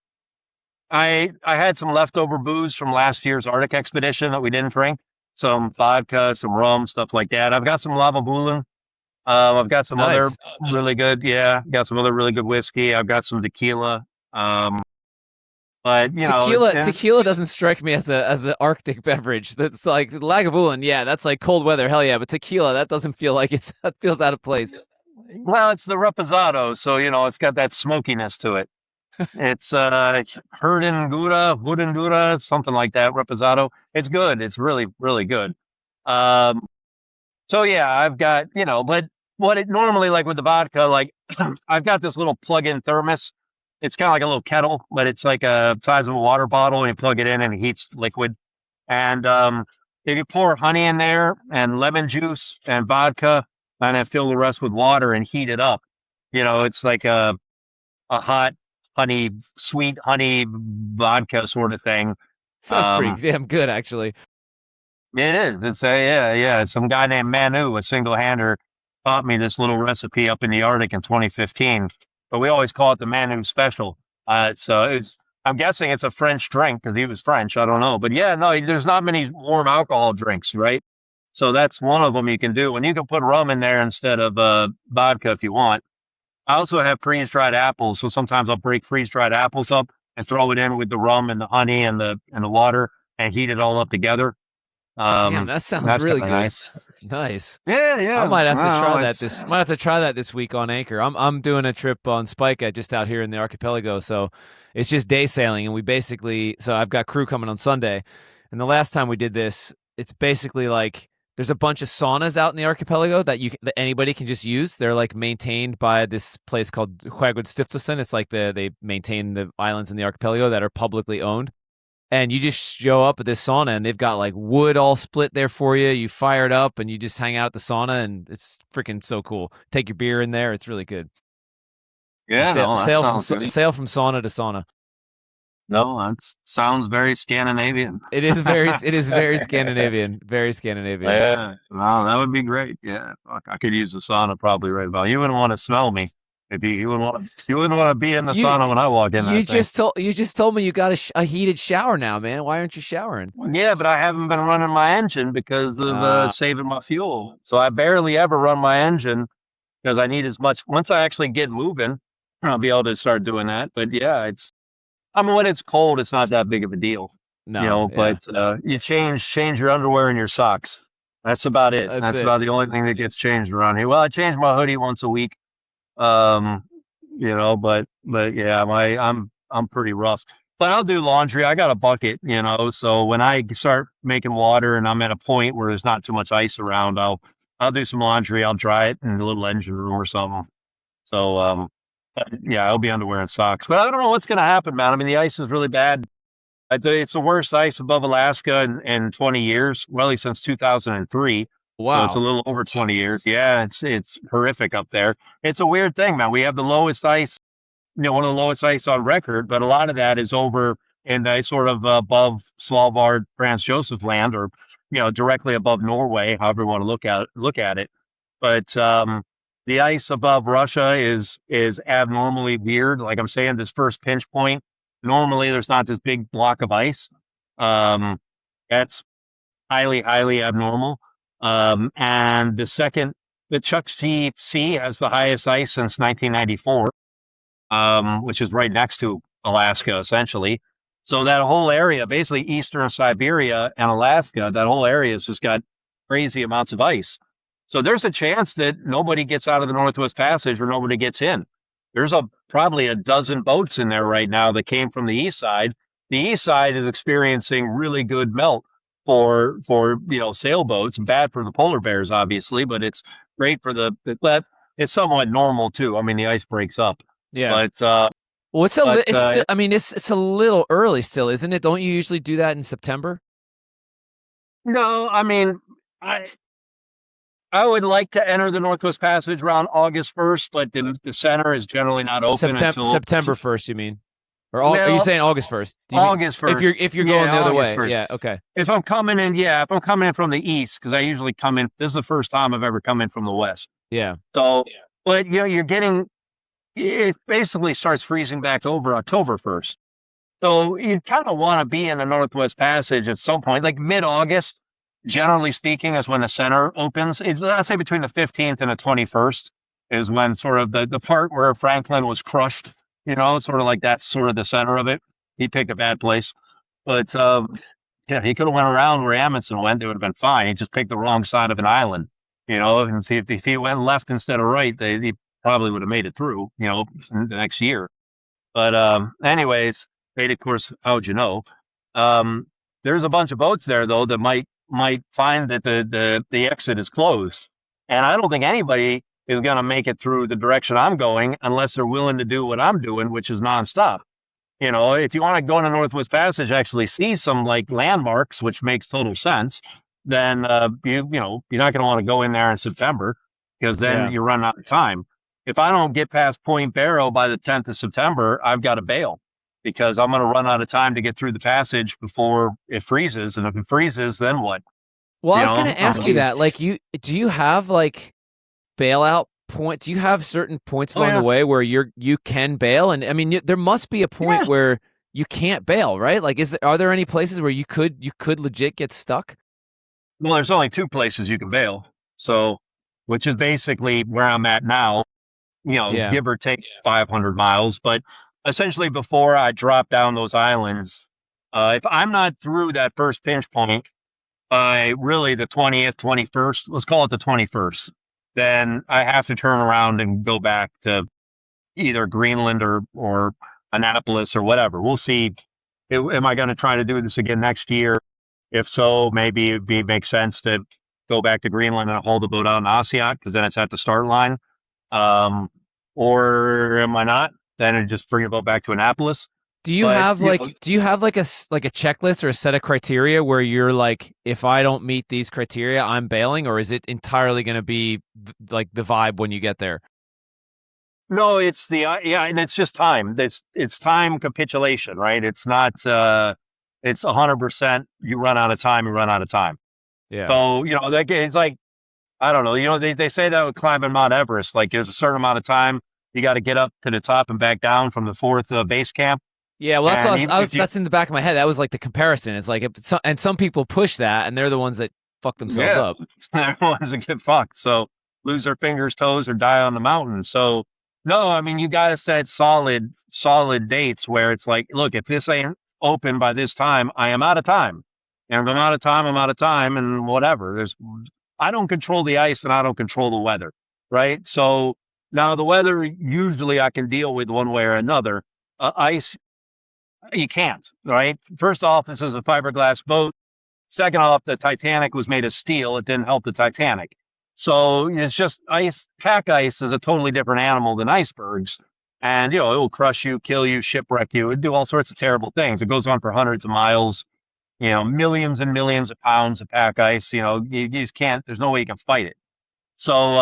I had some leftover booze from last year's Arctic expedition that we didn't drink. Some vodka, some rum, stuff like that. I've got some Lagavulin. I've got some other Nice. really good, yeah, got some other really good whiskey. I've got some tequila. But and Tequila doesn't strike me as a Arctic beverage. That's like Lagavulin, yeah, that's like cold weather, hell yeah. But tequila, that doesn't feel like that feels out of place. well, it's the reposado, so it's got that smokiness to it. It's Herdengura, something like that. Reposado. It's good. It's really, really good. Um, so yeah, I've got but what it normally like with the vodka, like I've got this little plug-in thermos. It's kind of like a little kettle, but it's like a size of a water bottle, and you plug it in, and it heats liquid. And if you pour honey in there and lemon juice and vodka, and then fill the rest with water and heat it up, it's like a hot sweet honey vodka sort of thing. Sounds pretty Um, damn good, actually. it is. It's yeah. Some guy named Manu, a single hander, taught me this little recipe up in the Arctic in 2015. But we always call it the Manu Special. I'm guessing it's a French drink because he was French. I don't know, but yeah, no, there's not many warm alcohol drinks, right? So that's one of them you can do, and you can put rum in there instead of vodka if you want. I also have freeze dried apples, so sometimes I'll break freeze dried apples up and throw it in with the rum and the honey and the water and heat it all up together. Damn, that sounds That's really kind of good. nice. Nice. Yeah, I yeah. might have to try Well, that it's this might have to try that this week on Anchor. I'm doing a trip on Spica just out here in the archipelago, so it's just day sailing, and we basically so I've got crew coming on Sunday, and the last time we did this, it's basically like there's a bunch of saunas out in the archipelago that anybody can just use. They're like maintained by this place called Stiftelsen. It's like they maintain the islands in the archipelago that are publicly owned, and you just show up at this sauna and they've got like wood all split there for you. You fire it up and you just hang out at the sauna and it's freaking so cool. Take your beer in there. It's really good. You yeah, no, that sounds good. sail from sauna to sauna. No, that sounds very Scandinavian. It is very Scandinavian. Very Scandinavian. Yeah, well, that would be great. Yeah, fuck, I could use the sauna probably right about. You wouldn't want to smell me if you wouldn't want to be in the You sauna when I walk in that thing. you just told me you got a heated shower now, man. Why aren't you showering? Yeah, but I haven't been running my engine because of Uh saving my fuel. So I barely ever run my engine because I need as much. Once I actually get moving, I'll be able to start doing that. But yeah, I mean, when it's cold, it's not that big of a deal, no, yeah. But you change your underwear and your socks. That's about it. That's That's it. about the only thing that gets changed around here. Well, I change my hoodie once a week. Um, but yeah, I'm pretty rough. But I'll do laundry. I got a bucket, so when I start making water and I'm at a point where there's not too much ice around, I'll do some laundry. I'll dry it in a little engine room or something. So but yeah, I'll be underwear and socks. But I don't know what's gonna happen, man. I mean, the ice is really bad. I tell you, it's the worst ice above Alaska in 20 years, really since 2003. So it's a Wow. little over 20 years. Yeah, it's horrific up there. It's a weird thing, man. We have the lowest ice, one of the lowest ice on record, but a lot of that is over in the sort of above Svalbard, Franz Josef land, or directly above Norway, however you want to look at it. But the ice above Russia is abnormally weird. Like I'm saying, this first pinch point, normally there's not this big block of ice. Um, that's highly, highly abnormal. And the second the Chukchi Sea has the highest ice since 1994, which is right next to Alaska, essentially. So that whole area, basically eastern Siberia and Alaska, that whole area has just got crazy amounts of ice. So there's a chance that nobody gets out of the Northwest Passage or nobody gets in. There's probably a dozen boats in there right now that came from the east side. The east side is experiencing really good melt for sailboats. Bad for the polar bears, obviously, but it's great for it's somewhat normal too. I mean, the ice breaks up, Yeah. but Well, but it's still. I mean, it's a little early still, isn't it? Don't you usually do that in September? no, I mean, I I would like to enter the Northwest Passage around August 1st, but the center is generally not open until September 1st, you mean? Or are you well, saying August 1st? Do you mean August 1st. if you're going Yeah, the other August way? 1st. Yeah. Okay. If I'm coming in, yeah, if I'm coming in from the east, because I usually come in, this is the first time I've ever come in from the west. Yeah. So, but you're getting, it basically starts freezing back over October 1st. So you kind of want to be in the Northwest Passage at some point, like mid-August. Generally speaking, is when the center opens. I say between the 15th and the 21st is when sort of the part where Franklin was crushed. It's sort of like that's sort of the center of it. He picked a bad place, but yeah, he could have went around where Amundsen went. It would have been fine. He just picked the wrong side of an island. And see if he went left instead of right, he probably would have made it through. The next year. But anyways, fate, of course, how'd you know? Um, there's a bunch of boats there though that might find that the exit is closed, and I don't think anybody is going to make it through the direction I'm going unless they're willing to do what I'm doing, which is nonstop. If you want to go in the Northwest Passage, actually see some like landmarks, which makes total sense, then you're not going to want to go in there in September because then Yeah. you run out of time. If I don't get past Point Barrow by the 10th of September, I've got to bail because I'm going to run out of time to get through the passage before it freezes. And if it freezes, then what? Well, I You was going know, to ask you that. Like, do you have like bailout point? Do you have certain points oh along the yeah, way where you can bail? And I mean, there must be a point yeah. where you can't bail, right? Like, are there any places where you could legit get stuck? Well, there's only two places you can bail. So, which is basically where I'm at now, Yeah. give or take 500 miles. But essentially, before I drop down those islands, if I'm not through that first pinch point by really the 20th, 21st, let's call it the 21st, then I have to turn around and go back to either Greenland or Annapolis or whatever. We'll see. Am I going to try to do this again next year? If so, maybe make sense to go back to Greenland and hold the boat out in Asiat because then it's at the start line. Um, or am I not? Then I just bring the boat back to Annapolis. But Do you have like like a checklist or a set of criteria where you're like, if I don't meet these criteria, I'm bailing, or is it entirely going to be like the vibe when you get there? no, it's the yeah, and it's just time. It's time capitulation, right? It's not. It's 100%. You run out of time. You run out of time. Yeah. So that it's like I don't know. They say that with climbing Mount Everest. Like there's a certain amount of time you got to get up to the top and back down from the fourth base camp. Yeah, well, that's what And even if you, that's in the back of my head. That was like the comparison. It's like, and some people push that, and they're the ones that fuck themselves yeah, up. everyone's a get fucked. So lose their fingers, toes, or die on the mountain. So no, I mean you got to set solid dates where it's like, look, if this ain't open by this time, I am out of time. And if I'm out of time, I'm out of time, and whatever. I don't control the ice, and I don't control the weather, right? So now the weather usually I can deal with one way or another. Ice, you can't, right? First off, this is a fiberglass boat. Second off, the Titanic was made of steel. It didn't help the Titanic. So it's just ice. Pack ice is a totally different animal than icebergs. And, it will crush you, kill you, shipwreck you. It do all sorts of terrible things. It goes on for hundreds of miles, millions and millions of pounds of pack ice. You just can't, there's no way you can fight it. So,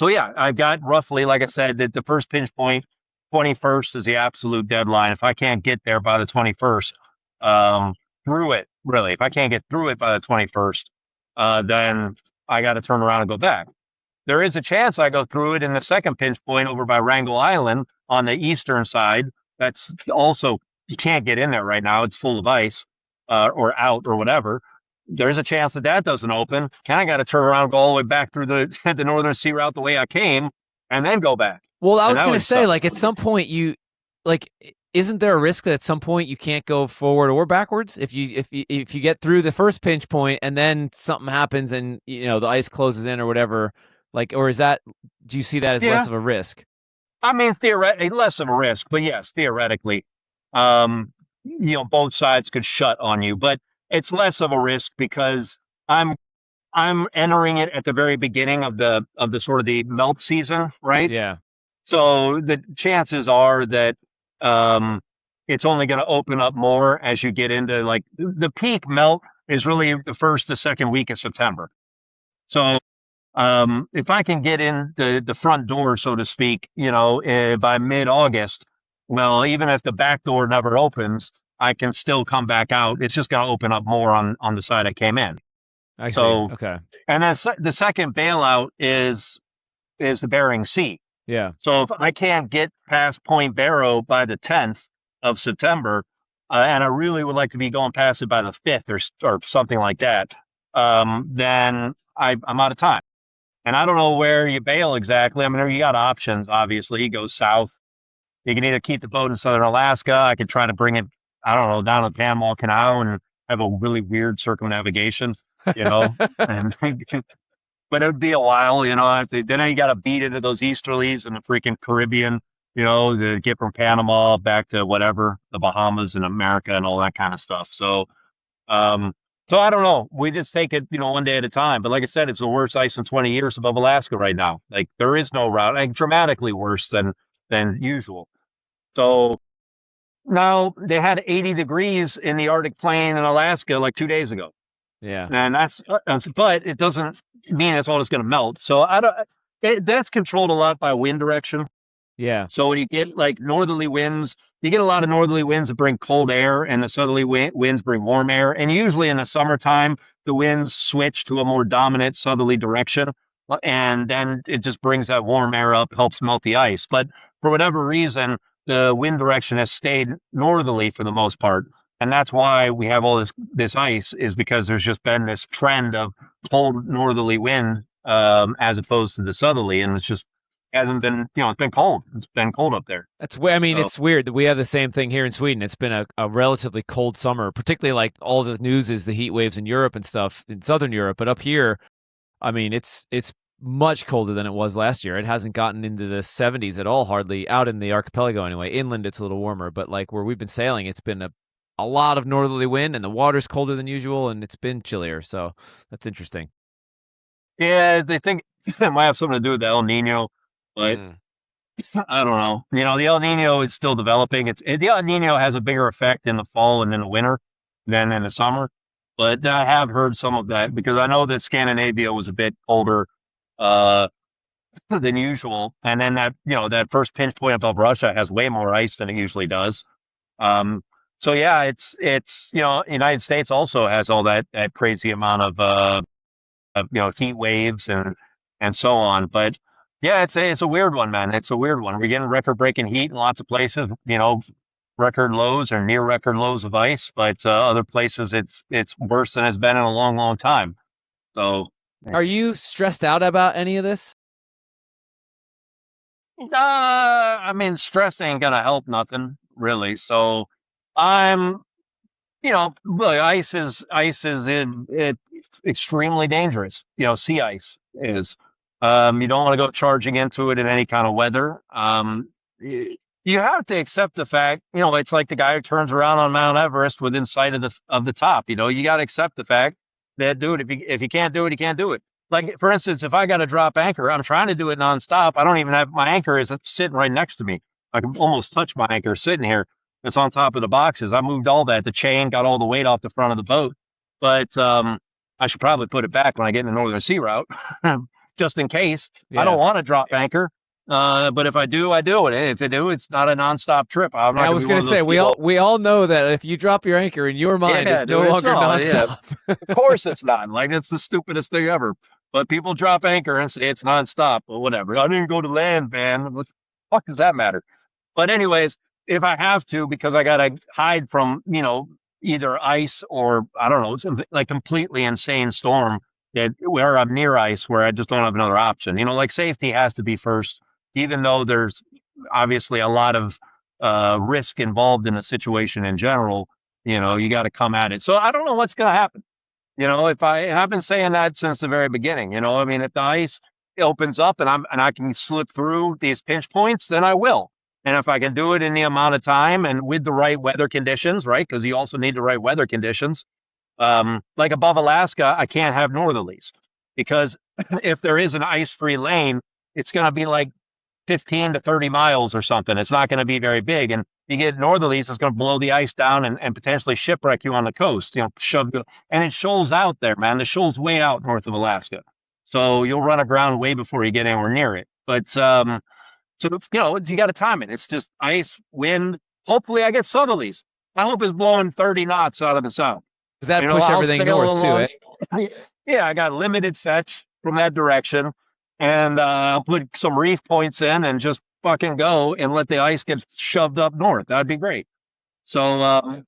yeah, I've got roughly, like I said, the first pinch point, 21st is the absolute deadline. If I can't get there by the 21st, through it, really, if I can't get through it by the 21st, then I got to turn around and go back. There is a chance I go through it in the second pinch point over by Wrangel Island on the eastern side. That's also, you can't get in there right now. It's full of ice or out or whatever. there's a chance that that doesn't open. Kind of got to turn around, go all the way back through the northern sea route the way I came, and then go back. Well, I And was that gonna would say, suck. like, at some point like, isn't there a risk that at some point you can't go forward or backwards if you get through the first pinch point and then something happens and the ice closes in or whatever? Like, or is that do you see that as less Yeah, of a risk? I mean, theoretically, less of a risk, but yes, theoretically, um, both sides could shut on you, but it's less of a risk because I'm entering it at the very beginning of the sort of the melt season, right? Yeah, So the chances are that um, it's only going to open up more as you get into like the peak melt is really the first to second week of September. So if I can get in the front door, so to speak, by mid-August, well, even if the back door never opens, I can still come back out. It's just going to open up more on the side I came in. I see. So, Okay. and then the second bailout is the Bering Sea. Yeah, So if I can't get past Point Barrow by the 10th of September, and I really would like to be going past it by the 5th or something like that, then I'm out of time. And I don't know where you bail exactly. I mean, you got options, obviously. You go south. You can either keep the boat in southern Alaska. I could try to bring it, I don't know, down to the Panama Canal and have a really weird circumnavigation, you know, and but it would be a while, then you got to beat into those easterlies in the freaking Caribbean, to get from Panama back to whatever, the Bahamas and America and all that kind of stuff. Um, so I don't know. We just take it, one day at a time. But like I said, it's the worst ice in 20 years above Alaska right now. Like there is no route, like dramatically worse than usual. So now they had 80 degrees in the Arctic plain in Alaska like 2 days ago. yeah, And but it doesn't mean it's all just going to melt. So I don't, that's controlled a lot by wind direction. yeah. So when you get like northerly winds, you get a lot of northerly winds that bring cold air, and the southerly winds bring warm air. And usually in the summertime, the winds switch to a more dominant southerly direction, and then it just brings that warm air up, helps melt the ice. But for whatever reason, the wind direction has stayed northerly for the most part, and that's why we have all this ice is because there's just been this trend of cold northerly wind as opposed to the southerly, and it's just hasn't been, it's been cold. It's been cold up there. That's I mean, So it's weird that we have the same thing here in Sweden. It's been a relatively cold summer, particularly like all the news is the heat waves in Europe and stuff in southern Europe. But up here, I mean, it's much colder than it was last year. It hasn't gotten into the 70s at all, hardly out in the archipelago anyway. Inland, it's a little warmer, but like where we've been sailing, it's been a lot of northerly wind, and the water's colder than usual, and it's been chillier. So that's interesting. yeah, they think it might have something to do with the El Nino, but Mm. I don't know. The El Nino is still developing. The El Nino has a bigger effect in the fall and in the winter than in the summer. But I have heard some of that because I know that Scandinavia was a bit colder uh, than usual, and then that first pinch point above Russia has way more ice than it usually does. Um, so yeah, it's United States also has all that crazy amount of heat waves and so on. But yeah, it's a weird one, man. It's a weird one. We're getting record breaking heat in lots of places. Record lows or near record lows of ice, but other places it's worse than it's been in a long, long time. So Are it's you stressed out about any of this? I mean, stress ain't gonna help nothing really. So I'm look, ice is extremely dangerous. Sea ice is. You don't want to go charging into it in any kind of weather. You have to accept the fact. It's like the guy who turns around on Mount Everest within sight of the top. You got to accept the fact that, dude, if you can't do it, you can't do it. Like for instance, if I got to drop anchor, I'm trying to do it nonstop. I don't even have my anchor is sitting right next to me. I can almost touch my anchor sitting here. It's on top of the boxes. I moved all that. The chain got all the weight off the front of the boat, but I should probably put it back when I get in the Northern Sea route, just in case. I don't Yeah. want to drop anchor, but if I do, I do it. If I do, it's not a nonstop trip. I'm not I going was to be one gonna of those say we all people. we all know that if you drop your anchor in your mind, Yeah, it's no dude. It's longer no, yeah. nonstop. Of course, it's not. Like it's the stupidest thing ever. But people drop anchor and say it's nonstop. Well, whatever. I didn't go to land, man. What the fuck does that matter? But anyways, if I have to, because I gotta hide from, either ice or I don't know, it's like completely insane storm that where I'm near ice where I just don't have another option. Like safety has to be first, even though there's obviously a lot of risk involved in a situation in general. You got to come at it. So I don't know what's going to happen. If and I've been saying that since the very beginning. I mean, if the ice opens up and I can slip through these pinch points, then I will. And if I can do it in the amount of time and with the right weather conditions, right? Because you also need the right weather conditions. Like above Alaska, I can't have northerlies because if there is an ice-free lane, it's going to be like 15 to 30 miles or something. It's not going to be very big. And you get northerlies, it's going to blow the ice down and potentially shipwreck you on the coast, and it shoals out there, man. The shoal's way out north of Alaska. So you'll run aground way before you get anywhere near it. But, so, you got to time it. It's just ice, wind. Hopefully I get southerlies. I hope it's blowing 30 knots out of the south. Does that push I'll everything sail north too? along. Eh? Yeah, I got limited fetch from that direction, and I'll put some reef points in and just fucking go and let the ice get shoved up north. That'd be great. So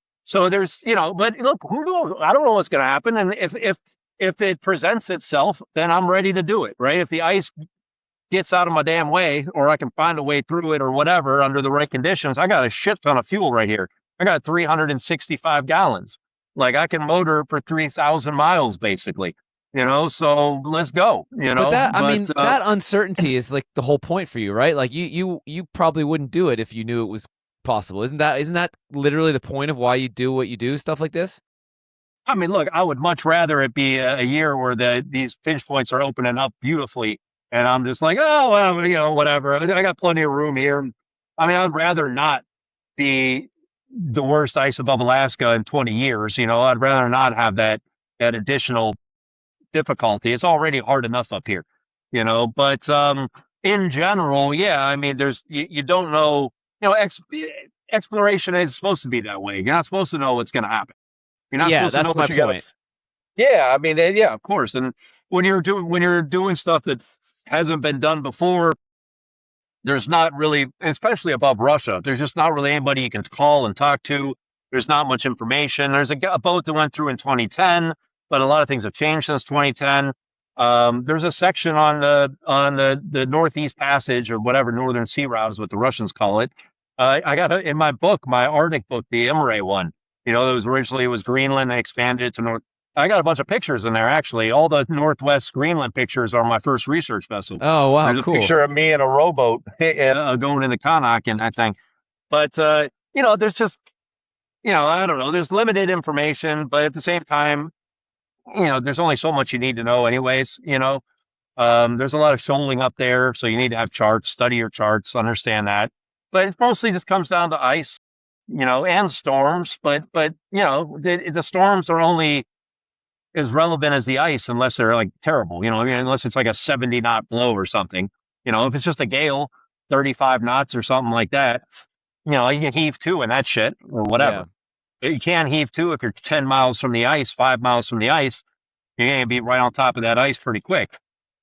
there's but look, who knows? I don't know what's going to happen, and if it presents itself, then I'm ready to do it. Right? If the ice gets out of my damn way, or I can find a way through it, or whatever under the right conditions, I got a shit ton of fuel right here. I got 365 gallons. Like I can motor for 3,000 miles basically, so let's go, But I but mean, that uncertainty is like the whole point for you, right? Like you probably wouldn't do it if you knew it was possible. Isn't that literally the point of why you do what you do, stuff like this? I mean, look, I would much rather it be a year where these pinch points are opening up beautifully. And I'm just like, oh, well, whatever. I got plenty of room here. I mean, I'd rather not be the worst ice above Alaska in 20 years. I'd rather not have that additional difficulty. It's already hard enough up here, but in general, yeah, I mean, you don't know, exploration is supposed to be that way. You're not supposed to know what's going to happen. You're not Yeah, supposed to know that's my what you got to. point. Yeah, I mean, yeah, of course. And when you're doing stuff that hasn't been done before, there's not really, especially above Russia, there's just not really anybody you can call and talk to. There's not much information. There's a boat that went through in 2010, but a lot of things have changed since 2010. There's a section on the Northeast Passage or whatever Northern Sea Route is what the Russians call it. I got in my book, my Arctic book, the Imre one. It was Greenland. They expanded it to North. I got a bunch of pictures in there, actually. All the Northwest Greenland pictures are my first research vessel. Oh wow, There's a cool. picture of me in a rowboat going into Connacht and that thing. But, there's just, I don't know. There's limited information, but at the same time, there's only so much you need to know anyways, there's a lot of shoaling up there, so you need to have charts, study your charts, understand that. But it mostly just comes down to ice, and storms. But the storms are only as relevant as the ice unless they're like terrible, I mean, unless it's like a 70 knot blow or something. If it's just a gale, 35 knots or something like that, you can heave to in that shit or Yeah. whatever. But you can't heave to if you're 10 miles from the ice, 5 miles from the ice. You're going to be right on top of that ice pretty quick.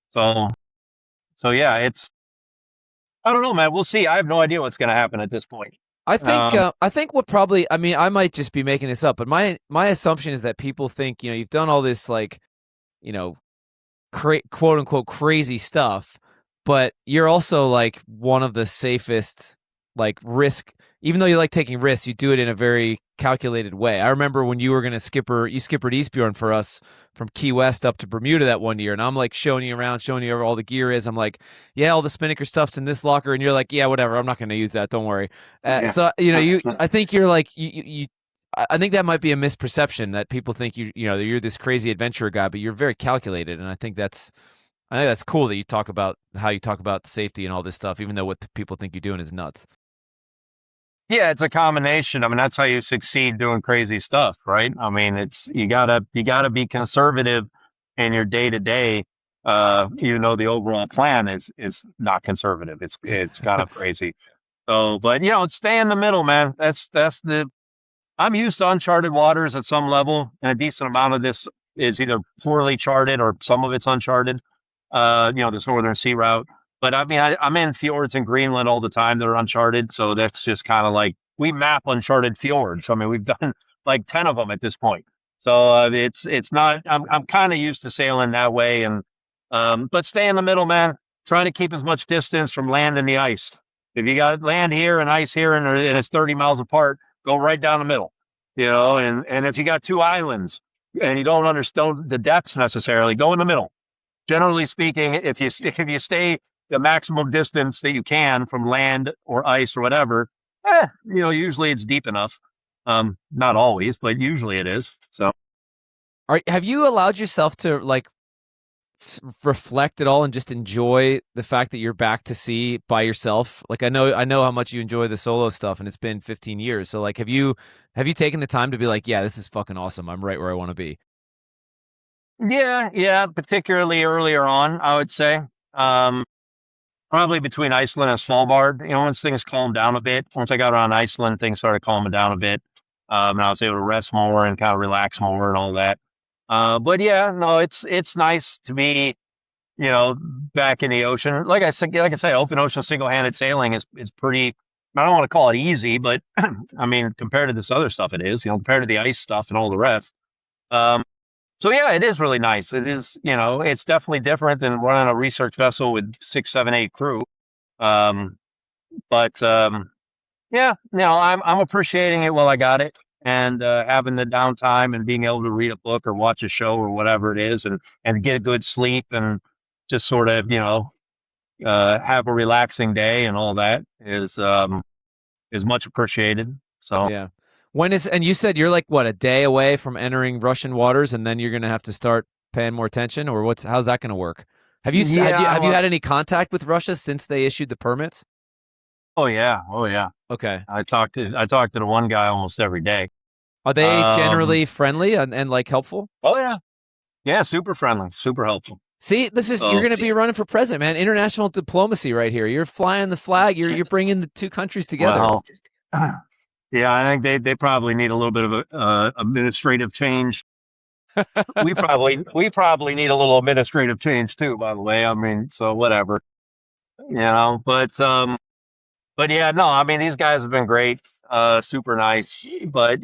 So, so yeah, I don't know, man. We'll see. I have no idea what's going to happen at this point. Um, I think what probably, I mean, I might just be making this up, but my assumption is that people think, you've done all this like, you know, quote unquote crazy stuff, but you're also like one of the safest, like risk. Even though you like taking risks, you do it in a very calculated way. I remember when you were going to you skippered Eastbjorn for us from Key West up to Bermuda that one year, and I'm like showing you around, showing you where all the gear is. I'm like, yeah, all the Spinnaker stuff's in this locker, and you're like, yeah, whatever, I'm not going to use that. Don't worry. yeah. So I think you're like I think that might be a misperception that people think you're this crazy adventurer guy, but you're very calculated, and I think that's cool that you talk about how you talk about safety and all this stuff, even though what the people think you're doing is nuts. Yeah, it's a combination. I mean, that's how you succeed doing crazy stuff, right? I mean, it's you gotta be conservative in your day to day, even though the overall plan is not conservative. It's kind of crazy. So, but stay in the middle, man. That's the I'm used to uncharted waters at some level, and a decent amount of this is either poorly charted or some of it's uncharted. This northern sea route. But I mean, I'm in fjords in Greenland all the time that are uncharted, so that's just kind of like we map uncharted fjords. I mean, we've done like 10 of them at this point. So it's not. I'm kind of used to sailing that way, and but stay in the middle, man. Try to keep as much distance from land and the ice. If you got land here and ice here, and it's 30 miles apart, go right down the middle. And if you got two islands and you don't understand the depths necessarily, go in the middle. Generally speaking, if you stay the maximum distance that you can from land or ice or whatever, usually it's deep enough. Not always, but usually it is. So Have you allowed yourself to like reflect at all and just enjoy the fact that you're back to sea by yourself? Like I know how much you enjoy the solo stuff, and it's been 15 years. So like, have you taken the time to be like, yeah, this is fucking awesome. I'm right where I want to be. yeah, particularly earlier on, I would say. Um, Probably between Iceland and Svalbard. Once things calmed down a bit, once I got around Iceland, things started calming down a bit. And I was able to rest more and kind of relax more and all that. But yeah, no, it's nice to be, back in the ocean. Like I said, open ocean single handed sailing is pretty. I don't want to call it easy, but I mean, compared to this other stuff, it is. Compared to the ice stuff and all the rest. Um, so yeah, it is really nice. It is, it's definitely different than running a research vessel with 6, 7, 8 crew. Um, but yeah, I'm appreciating it while I got it, and having the downtime and being able to read a book or watch a show or whatever it is, and get a good sleep and just sort of have a relaxing day and all that is much appreciated. So Yeah. And you said you're like what, a day away from entering Russian waters, and then you're gonna have to start paying more attention, or how's that gonna work? Have you have you yeah, have you well, had any contact with Russia since they issued the permits? oh yeah. Okay. I talked to the one guy almost every day. Are they Um, generally friendly and like helpful? oh yeah, super friendly, super helpful. See, you're So going to be running for president, man. International diplomacy right here. You're flying the flag. You're bringing the two countries together. well, yeah, I think they probably need a little bit of a administrative change. We probably need a little administrative change too, by the way. I mean, so whatever, but yeah, no, I mean these guys have been great, super nice, but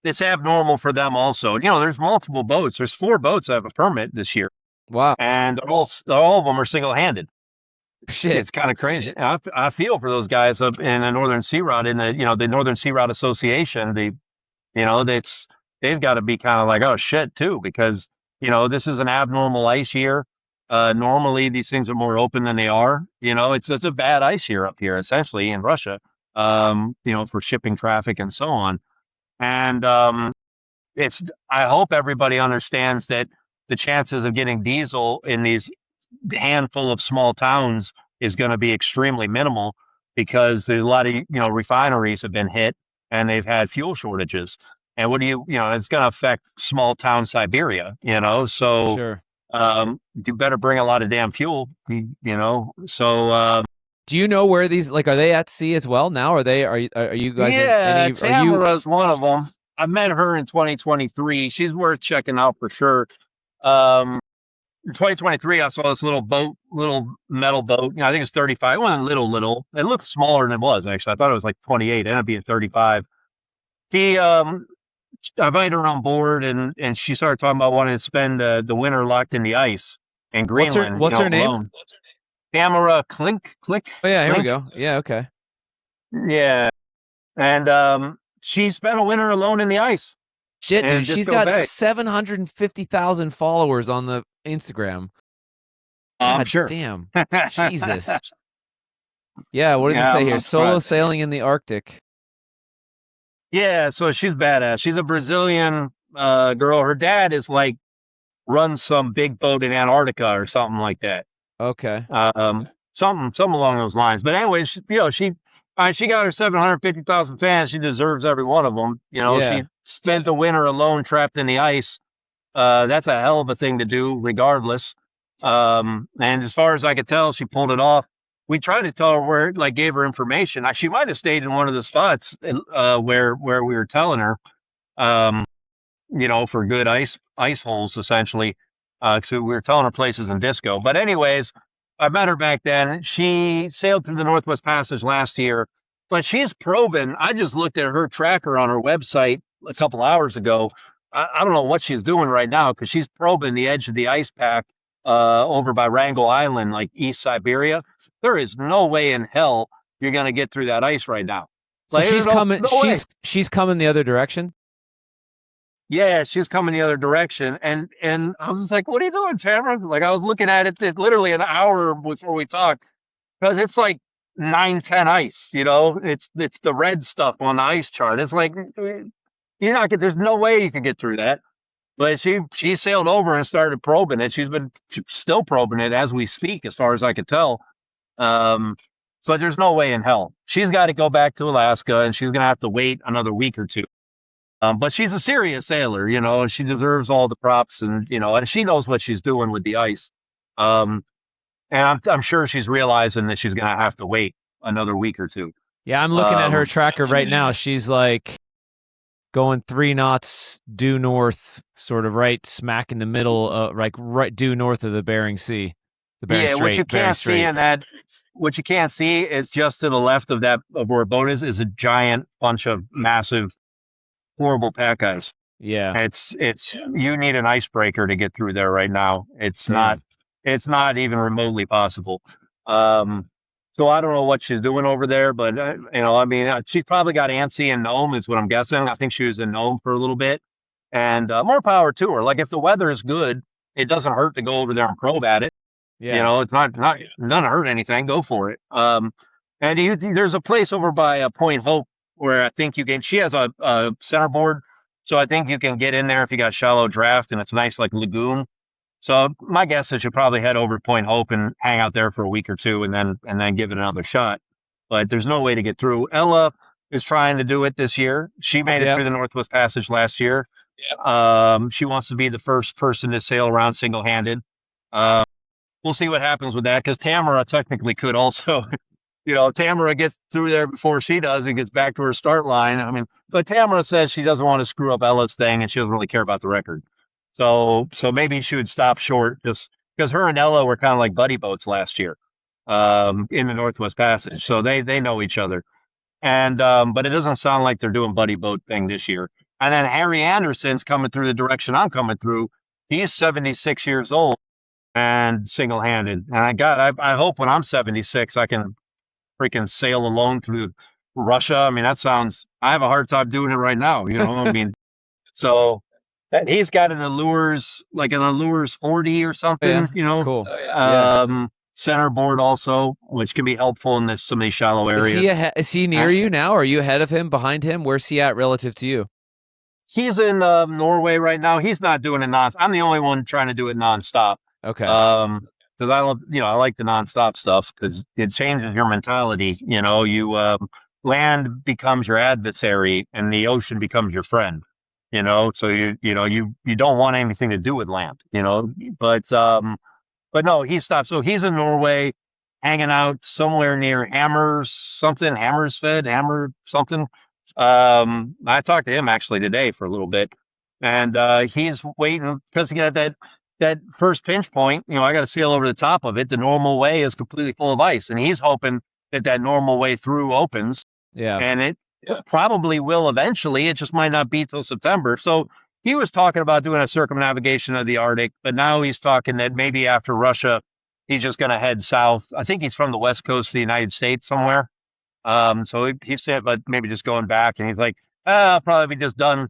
it's abnormal for them also. There's multiple boats. There's 4 boats that have a permit this year, Wow. and all of them are single handed. Shit. It's kind of crazy. I feel for those guys up in the Northern Sea Route, in the Northern Sea Route Association. That's they've got to be kind of like, oh shit, too, because this is an abnormal ice year. Normally these things are more open than they are. It's a bad ice year up here, essentially in Russia. For shipping traffic and so on. And it's I hope everybody understands that the chances of getting diesel in these handful of small towns is going to be extremely minimal, because there's a lot of refineries have been hit and they've had fuel shortages. And what do it's going to affect small town Siberia, so Sure. you better bring a lot of damn fuel, so Do you know where these are they at sea as well now? Are you guys in yeah, any are you Tamara's one of them. I met her in 2023. She's worth checking out for sure. um in 2023, I saw this little metal boat. I think it's 35. It wasn't little. It looked smaller than it was, actually. I thought it was like 28. It ended up being 35. She, I invited her on board, and she started talking about wanting to spend the winter locked in the ice in Greenland, what's her name? alone. Tamara Oh yeah, here we Klink. go. Yeah, okay. Yeah. And she spent a winter alone in the ice Shit, and dude, just she's go got back. 750,000 followers on the Instagram. I'm God sure. damn. Jesus. Yeah, what does it Yeah, say I'm here? not Solo surprised. sailing in the Arctic. Yeah, so she's badass. She's a Brazilian girl. Her dad is like runs some big boat in Antarctica or something like that. Okay. Something along those lines. But anyways, she got her 750,000 fans. She deserves every one of them. Yeah. She spent the winter alone, trapped in the ice. That's a hell of a thing to do, regardless. And as far as I could tell, she pulled it off. We tried to tell her where, like, gave her information. She might have stayed in one of the spots where we were telling her. Um, for good ice holes, essentially. So we were telling her places in Disco. But anyways, I met her back then. She sailed through the Northwest Passage last year, but she's probing. I just looked at her tracker on her website a couple hours ago. I don't know what she's doing right now because she's probing the edge of the ice pack over by Wrangel Island, like East Siberia. There is no way in hell you're going to get through that ice right now. So Like, she's there's no, coming. no way. She's coming the other direction. Yeah, she's coming the other direction. And I was like, what are you doing, Tamara? Like, I was looking at it literally an hour before we talked because it's like 9, 10 ice, it's the red stuff on the ice chart. It's like, you're not, there's no way you can get through that. But she sailed over and started probing it. She's been still probing it as we speak, as far as I could tell. Um, so there's no way in hell. She's got to go back to Alaska and she's going to have to wait another week or two. But she's a serious sailor, and she deserves all the props and she knows what she's doing with the ice. Um, and I'm sure she's realizing that she's going to have to wait another week or two. Yeah, I'm looking at her tracker right now. She's like going 3 knots due north, sort of right smack in the middle, like right due north of the Bering Sea, the Bering Yeah, what Strait. you can't see in that, what you can't see is just to the left of that of where a boat is a giant bunch of massive, horrible pack ice. Yeah, It's you need an icebreaker to get through there right now. damn. It's not even remotely possible. Um, so I don't know what she's doing over there, but I mean, she probably got antsy in Nome, is what I'm guessing. I think she was in Nome for a little bit, and more power to her. Like if the weather is good, it doesn't hurt to go over there and probe at it. Yeah, It's not none hurt anything. Go for it. And there's a place over by Point Hope where I think you can. She has a centerboard, so I think you can get in there if you got shallow draft and it's nice like lagoon. So my guess is you probably head over to Point Hope and hang out there for a week or two, and then give it another shot. But there's no way to get through. Ella is trying to do it this year. She made it yeah, through the Northwest Passage last year. She wants to be the first person to sail around single handed. We'll see what happens with that because Tamara technically could also. Tamara gets through there before she does and gets back to her start line. I mean, but Tamara says she doesn't want to screw up Ella's thing and she doesn't really care about the record. So maybe she would stop short just because her and Ella were kind of like buddy boats last year in the Northwest Passage. So they know each other. And but it doesn't sound like they're doing buddy boat thing this year. And then Harry Anderson's coming through the direction I'm coming through. He's 76 years old and single handed. And I hope when I'm 76 I can freaking sail alone through Russia. I mean, I have a hard time doing it right now, I mean, so he's got like an Allures 40 or yeah. something, Cool. Yeah. Centerboard also, which can be helpful in some of these shallow areas. Is he near you now? Are you ahead of him, behind him? Where's he at relative to you? He's in Norway right now. He's not doing it I'm the only one trying to do it nonstop. Okay. Because I love, I like the nonstop stuff because it changes your mentality. Land becomes your adversary and the ocean becomes your friend. So you don't want anything to do with land. But no, he stopped. So he's in Norway, hanging out somewhere near Hammer something. I talked to him actually today for a little bit, and he's waiting because he got that first pinch point. I got to sail over the top of it. The normal way is completely full of ice, and he's hoping that normal way through opens, Yeah. and it probably will eventually. It just might not be till September. So he was talking about doing a circumnavigation of the Arctic, but now he's talking that maybe after Russia, he's just going to head south. I think he's from the west coast of the United States somewhere. So he said, but maybe just going back, and he's like, I'll probably be just done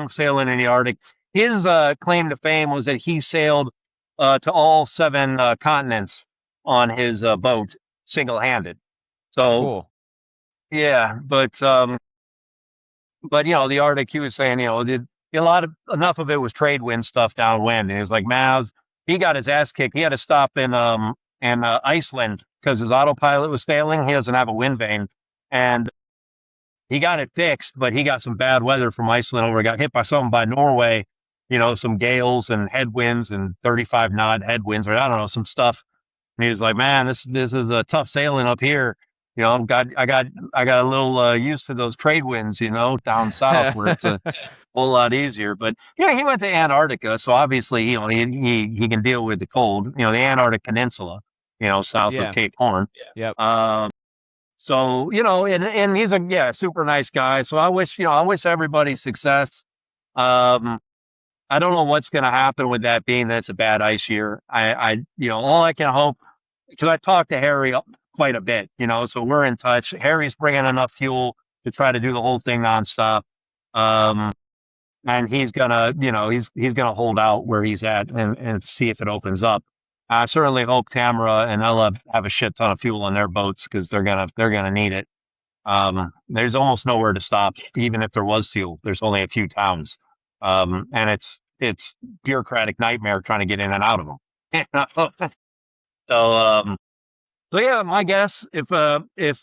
sailing in the Arctic. His claim to fame was that he sailed to all 7 continents on his boat single handed. So Cool. yeah, but the Arctic, he was saying, enough of it was trade wind stuff downwind. And he was like, man, he got his ass kicked. He had to stop in Iceland because his autopilot was failing. He doesn't have a wind vane, and he got it fixed. But he got some bad weather from Iceland over. He got hit by something by Norway, some gales and headwinds and 35 knot headwinds, or I don't know, some stuff. And he was like, man, this is a tough sailing up here. I got a little used to those trade winds, down south where it's a whole lot easier. But yeah, he went to Antarctica, so obviously, he can deal with the cold. The Antarctic Peninsula, south of Yeah. Cape Horn. Yep. So, and he's a super nice guy. So I wish everybody success. Um, I don't know what's going to happen with that being that's a bad ice year. All I can hope because I talked to Harry quite a bit, so we're in touch. Harry's bringing enough fuel to try to do the whole thing nonstop. Um, and he's gonna, he's gonna hold out where he's at and see if it opens up. I certainly hope Tamara and Ella have a shit ton of fuel on their boats because they're gonna need it. There's almost nowhere to stop, even if there was fuel. There's only a few towns, and it's bureaucratic nightmare trying to get in and out of them. So so yeah, my guess, if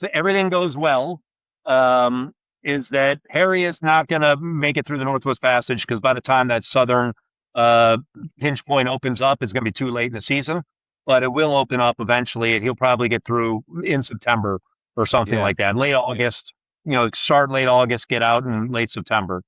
everything goes well, um, is that Harry is not going to make it through the Northwest Passage because by the time that southern uh, pinch point opens up, it's going to be too late in the season. But it will open up eventually, and he'll probably get through in September or something Yeah. like that. Late August, start late August, get out in late September.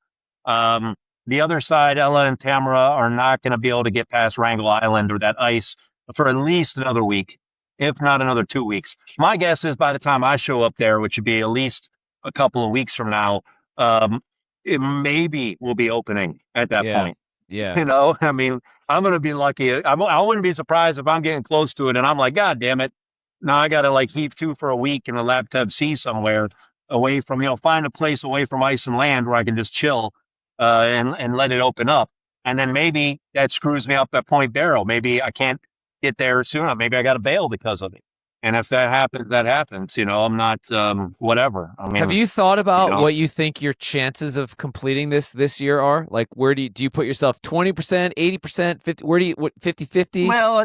Um, the other side, Ella and Tamara are not going to be able to get past Wrangel Island or that ice for at least another week, if not another 2 weeks. My guess is by the time I show up there, which would be at least a couple of weeks from now, um, it maybe will be opening at that Yeah. point. Yeah. I mean, I'm going to be lucky. I wouldn't be surprised if I'm getting close to it and I'm like, God damn it. Now I got to like heave to for a week in a laptop sea somewhere away from, find a place away from ice and land where I can just chill and let it open up. And then maybe that screws me up at Point Barrow. Maybe I can't get there soon. Maybe I got to bail because of it. And if that happens, that happens. I'm not whatever. I Have mean, you thought you about know, what you think your chances of completing this year are? Like, where do you put yourself? 20%, 80%, 50? Where do you what 50-50? well,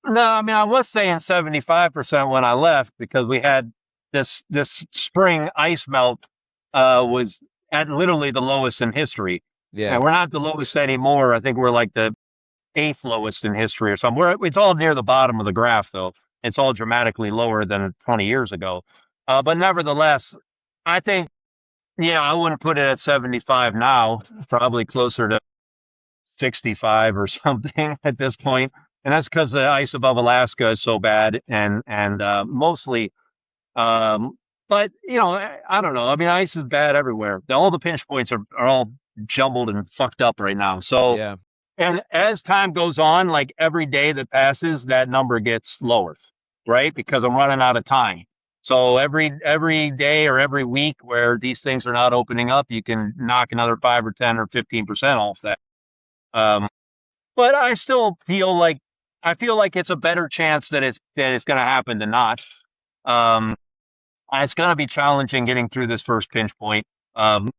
no, I mean, I was saying 75% when I left because we had this spring ice melt was at literally the lowest in history. Yeah. And we're not the lowest anymore. I think we're like the eighth lowest in history or something. It's all near the bottom of the graph, though. It's all dramatically lower than 20 years ago. But nevertheless, I think, yeah, I wouldn't put it at 75 now, probably closer to 65 or something at this point. And that's because the ice above Alaska is so bad and mostly, um, but I don't know. I mean, ice is bad everywhere. All the pinch points are all jumbled and fucked up right now. So, Yeah. and as time goes on, like every day that passes, that number gets lower, right? Because I'm running out of time. So every day or every week where these things are not opening up, you can knock another 5 or 10 or 15% off that. Um, but I feel like it's a better chance that it's going to happen than not. Um, it's going to be challenging getting through this first pinch point. Um,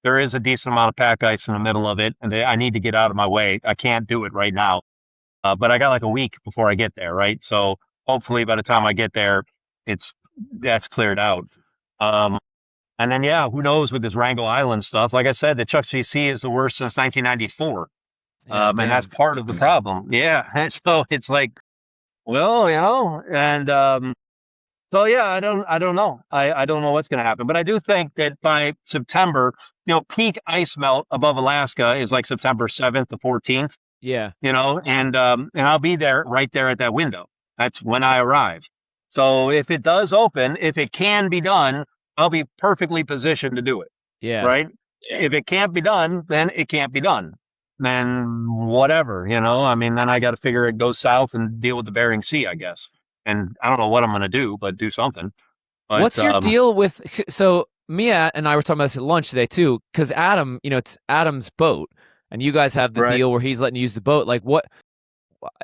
there is a decent amount of pack ice in the middle of it, and I need to get out of my way. I can't do it right now, but I got like a week before I get there, right? So hopefully by the time I get there, it's that's cleared out. Um, and then yeah, who knows with this Wrangel Island stuff? Like I said, the Chuck GC is the worst since 1994. Yeah. And that's Damn. part of the problem. Yeah. And so it's like, well, and so yeah, I don't know. I don't know what's going to happen, but I do think that by September, peak ice melt above Alaska is like September 7th to 14th, Yeah. and I'll be there right there at that window. That's when I arrive. So if it does open, if it can be done, I'll be perfectly positioned to do it. Yeah. Right? If it can't be done, then it can't be done. Then whatever, I mean, then I got to figure it goes south and deal with the Bering Sea, I guess. And I don't know what I'm going to do, but do something. But What's your deal with? So Mia and I were talking about this at lunch today too, because Adam, it's Adam's boat, and you guys have the right. deal where he's letting you use the boat. Like, what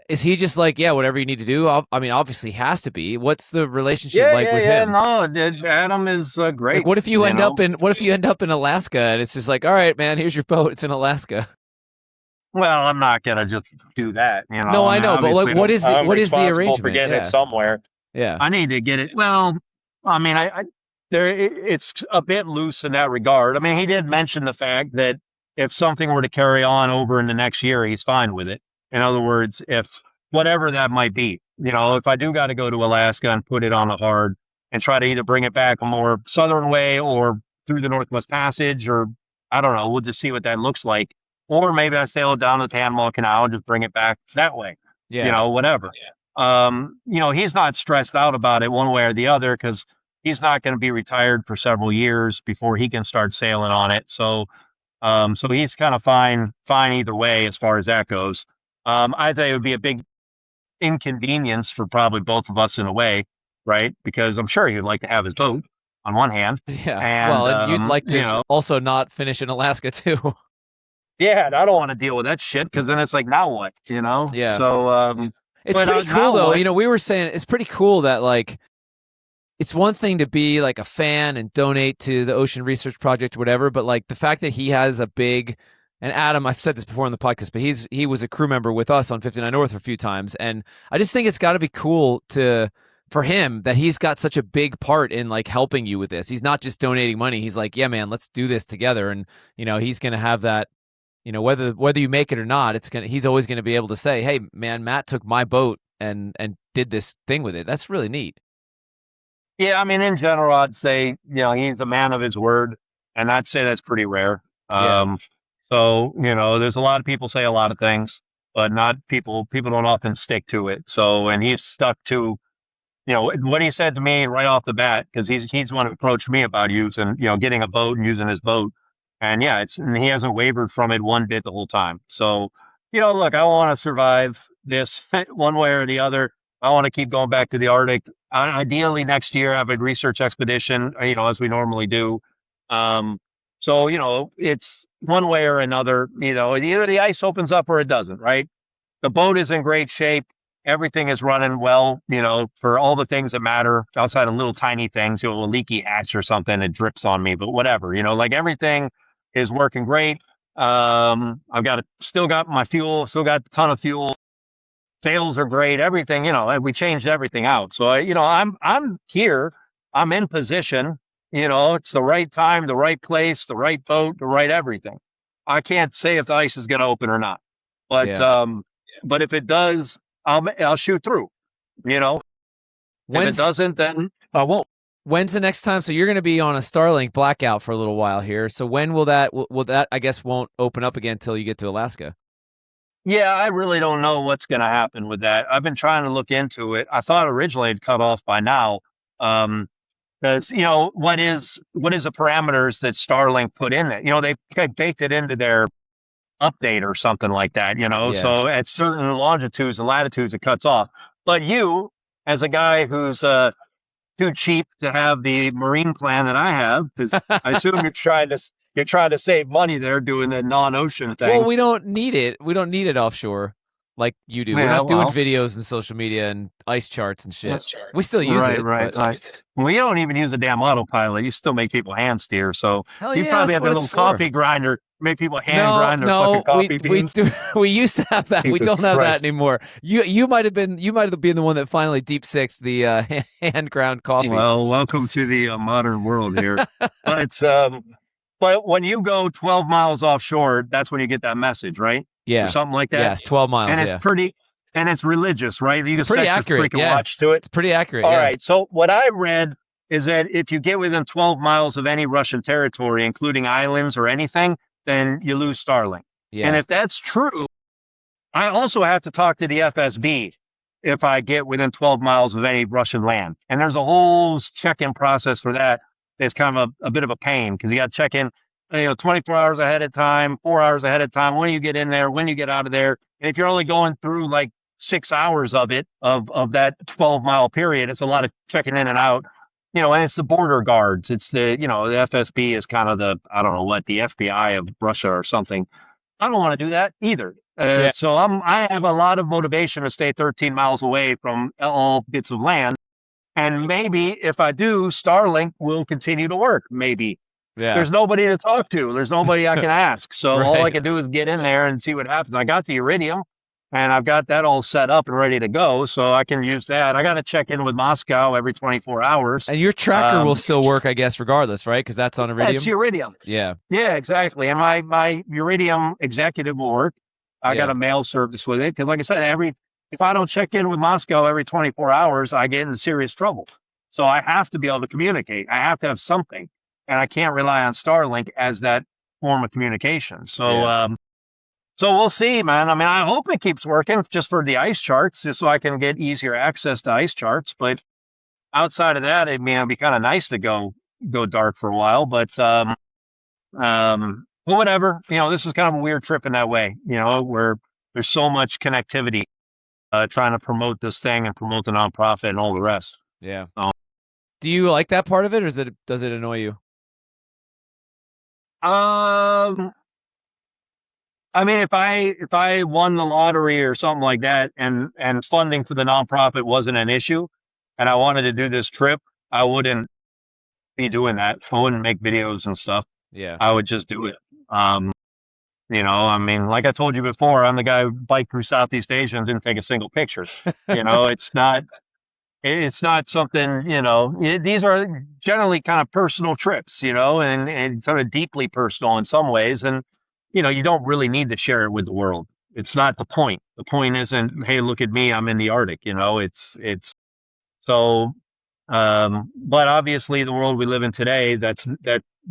is he just like? Yeah, whatever you need to do. I mean, obviously, he has to be. What's the relationship Yeah, like yeah, with yeah. him? No, Adam is Like, great. what if you end up in Alaska and it's just like, all right, man, here's your boat. It's in Alaska. Well, I'm not gonna just do that. No, I I mean, know, but like, obviously, I'm what is the responsible for arrangement? getting it Yeah, somewhere. yeah, I need to get it. Well, I mean, it's a bit loose in that regard. I mean, he did mention the fact that if something were to carry on over in the next year, he's fine with it. In other words, if whatever that might be, if I do got to go to Alaska and put it on a hard and try to either bring it back a more southern way or through the Northwest Passage, or I don't know, we'll just see what that looks like. Or maybe I sail down to the Panama Canal and just bring it back that way. yeah, Whatever. He's not stressed out about it one way or the other because he's not going to be retired for several years before he can start sailing on it. So so he's kind of fine either way as far as that goes. I think it would be a big inconvenience for probably both of us in a way, right? Because I'm sure he'd like to have his boat on one hand, Yeah. and Well, and you'd like you to know, also not finish in Alaska too. yeah, and I don't want to deal with that shit because then it's like now what, you know? Yeah. So, It's but pretty cool now though. what? We were saying it's pretty cool that like it's one thing to be like a fan and donate to the Ocean Research Project or whatever, but like the fact that he has a big and Adam, I've said this before on the podcast, but he was a crew member with us on 59 North a few times, and I just think it's got to be cool to for him that he's got such a big part in like helping you with this. He's not just donating money. He's like, yeah, man, let's do this together, and he's gonna have that. Whether you make it or not, he's always gonna be able to say, hey, man, Matt took my boat and did this thing with it. That's really neat. Yeah, I mean, in general, I'd say, he's a man of his word, and I'd say that's pretty rare. Yeah. So, there's a lot of people say a lot of things, but not people don't often stick to it. So, and he's stuck to what he said to me right off the bat, because he's the one who approached me about using, getting a boat and using his boat, and yeah, and he hasn't wavered from it one bit the whole time. So, look, I want to survive this one way or the other. I want to keep going back to the Arctic. Ideally, next year, have a research expedition, as we normally do. Um, so, it's one way or another. Either the ice opens up or it doesn't, right? The boat is in great shape. Everything is running well, for all the things that matter outside of little tiny things, a leaky hatch or something, it drips on me, but whatever, like everything is working great. Still got my fuel, still got a ton of fuel. Sales are great. Everything, we changed everything out. So, I'm here. I'm in position. It's the right time, the right place, the right boat, the right everything. I can't say if the ice is going to open or not, but Yeah. but if it does, I'll shoot through. You know, if it When's doesn't, then I won't. when's the next time? So you're going to be on a Starlink blackout for a little while here. So when will that I guess won't open up again until you get to Alaska? Yeah, I really don't know what's going to happen with that. I've been trying to look into it. I thought originally it'd cut off by now. Because what is the parameters that Starlink put in it? They baked it into their update or something like that. Yeah. So at certain longitudes and latitudes it cuts off. But you, as a guy who's too cheap to have the marine plan that I have, because I assume you're trying to save money there doing the non-ocean Well, thing. we don't need it. We don't need it offshore like you do. We're Yeah, not doing well, videos and social media and ice charts and shit. that's true. We still use Right, it, right, but right. Well, you don't even use a damn autopilot. You still make people hand steer. So hell you yeah, probably that's have what that it's little for. coffee grinder, make people hand No, grind their fucking no, coffee we beans. do. We used to have that. We Jesus don't have that Christ. anymore. You might have been the one that finally deep sixed the hand ground coffee. Well, welcome to the modern world here. But um, but when you go 12 miles offshore, that's when you get that message, right? Or Yeah, something like that. yeah, it's 12 And miles. it's Yeah, pretty, and it's religious, right? You can pretty set your accurate. freaking Yeah, watch to it. it's pretty accurate. All Yeah, right. So what I read is that if you get within 12 miles of any Russian territory, including islands or anything, then you lose Starlink. And yeah, if that's true, I also have to talk to the FSB if I get within 12 miles of any Russian land. And there's a whole check-in process for that. It's kind of a bit of a pain because you got to check in, 24 hours ahead of time, 4 hours ahead of time, when you get in there, when you get out of there. And if you're only going through like 6 hours of it, of that 12-mile period, it's a lot of checking in and out. And it's the border guards. It's the FSB is kind of I don't know what, the FBI of Russia or something. I don't want to do that either. yeah, So I have a lot of motivation to stay 13 miles away from all bits of land. And maybe if I do, Starlink will continue to work. Maybe yeah. there's nobody to talk to. There's nobody I can ask. So all I Right. can do is get in there and see what happens. I got the Iridium and I've got that all set up and ready to go. So I can use that. I got to check in with Moscow every 24 hours. And your tracker will still work, I guess, regardless, right? Because that's on Yeah, it's Iridium. Iridium. Yeah, Yeah, exactly. And my Iridium executive will work. I got yeah, a mail service with it because, like I said, if I don't check in with Moscow every 24 hours, I get into serious trouble. So I have to be able to communicate. I have to have something, and I can't rely on Starlink as that form of communication. So, yeah. so we'll see, man. I mean, I hope it keeps working just for the ice charts, just so I can get easier access to ice charts. But outside of that, I mean, it'd be kind of nice to go dark for a while, but whatever. This is kind of a weird trip in that way. Where there's so much connectivity, trying to promote this thing and promote the nonprofit and all the rest. Yeah. So, Do you like that part of it, or does it annoy you? um, I mean, if I won the lottery or something like that, and funding for the nonprofit wasn't an issue, and I wanted to do this trip, I wouldn't be doing that. I wouldn't make videos and stuff. Yeah. I would just do it. I mean, like I told you before, I'm the guy who biked through Southeast Asia and didn't take a single picture. It's not something, these are generally kind of personal trips, and sort of deeply personal in some ways. And, you don't really need to share it with the world. It's not the point. The point isn't, hey, look at me, I'm in the Arctic, it's so, but obviously the world we live in today, that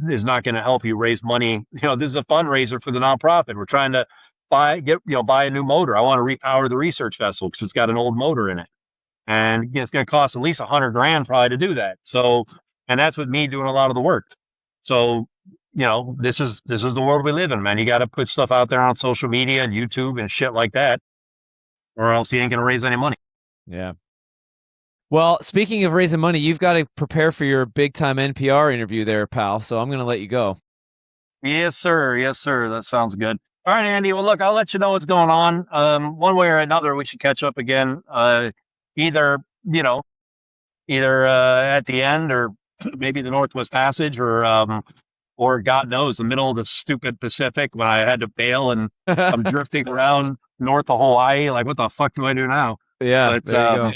is not going to help you raise money. This is a fundraiser for the nonprofit. We're trying to buy a new motor. I want to repower the research vessel because it's got an old motor in it, and it's going to cost at least $100,000 probably to do that. So, and that's with me doing a lot of the work. So, this is the world we live in, man. You got to put stuff out there on social media and YouTube and shit like that, or else you ain't going to raise any money. Yeah. Well, speaking of raising money, you've got to prepare for your big time NPR interview there, pal. So I'm going to let you go. Yes, sir. Yes, sir. That sounds good. All right, Andy. Well, look, I'll let you know what's going on. One way or another, we should catch up again. Either, at the end, or maybe the Northwest Passage, or God knows, the middle of the stupid Pacific when I had to bail and I'm drifting around north of Hawaii. Like, what the fuck do I do now? Yeah, But there you go.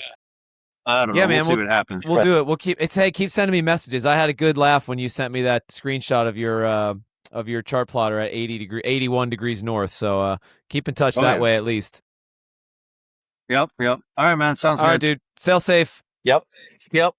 I don't Yeah, know. We'll man, see what happens. we'll do it. We'll keep it's hey, keep sending me messages. I had a good laugh when you sent me that screenshot of your chart plotter at 81 degrees north. So keep in touch Oh that yeah. way at least. Yep. Yep. All right, man. Sounds All right, good. dude. Sail safe. Yep. Yep.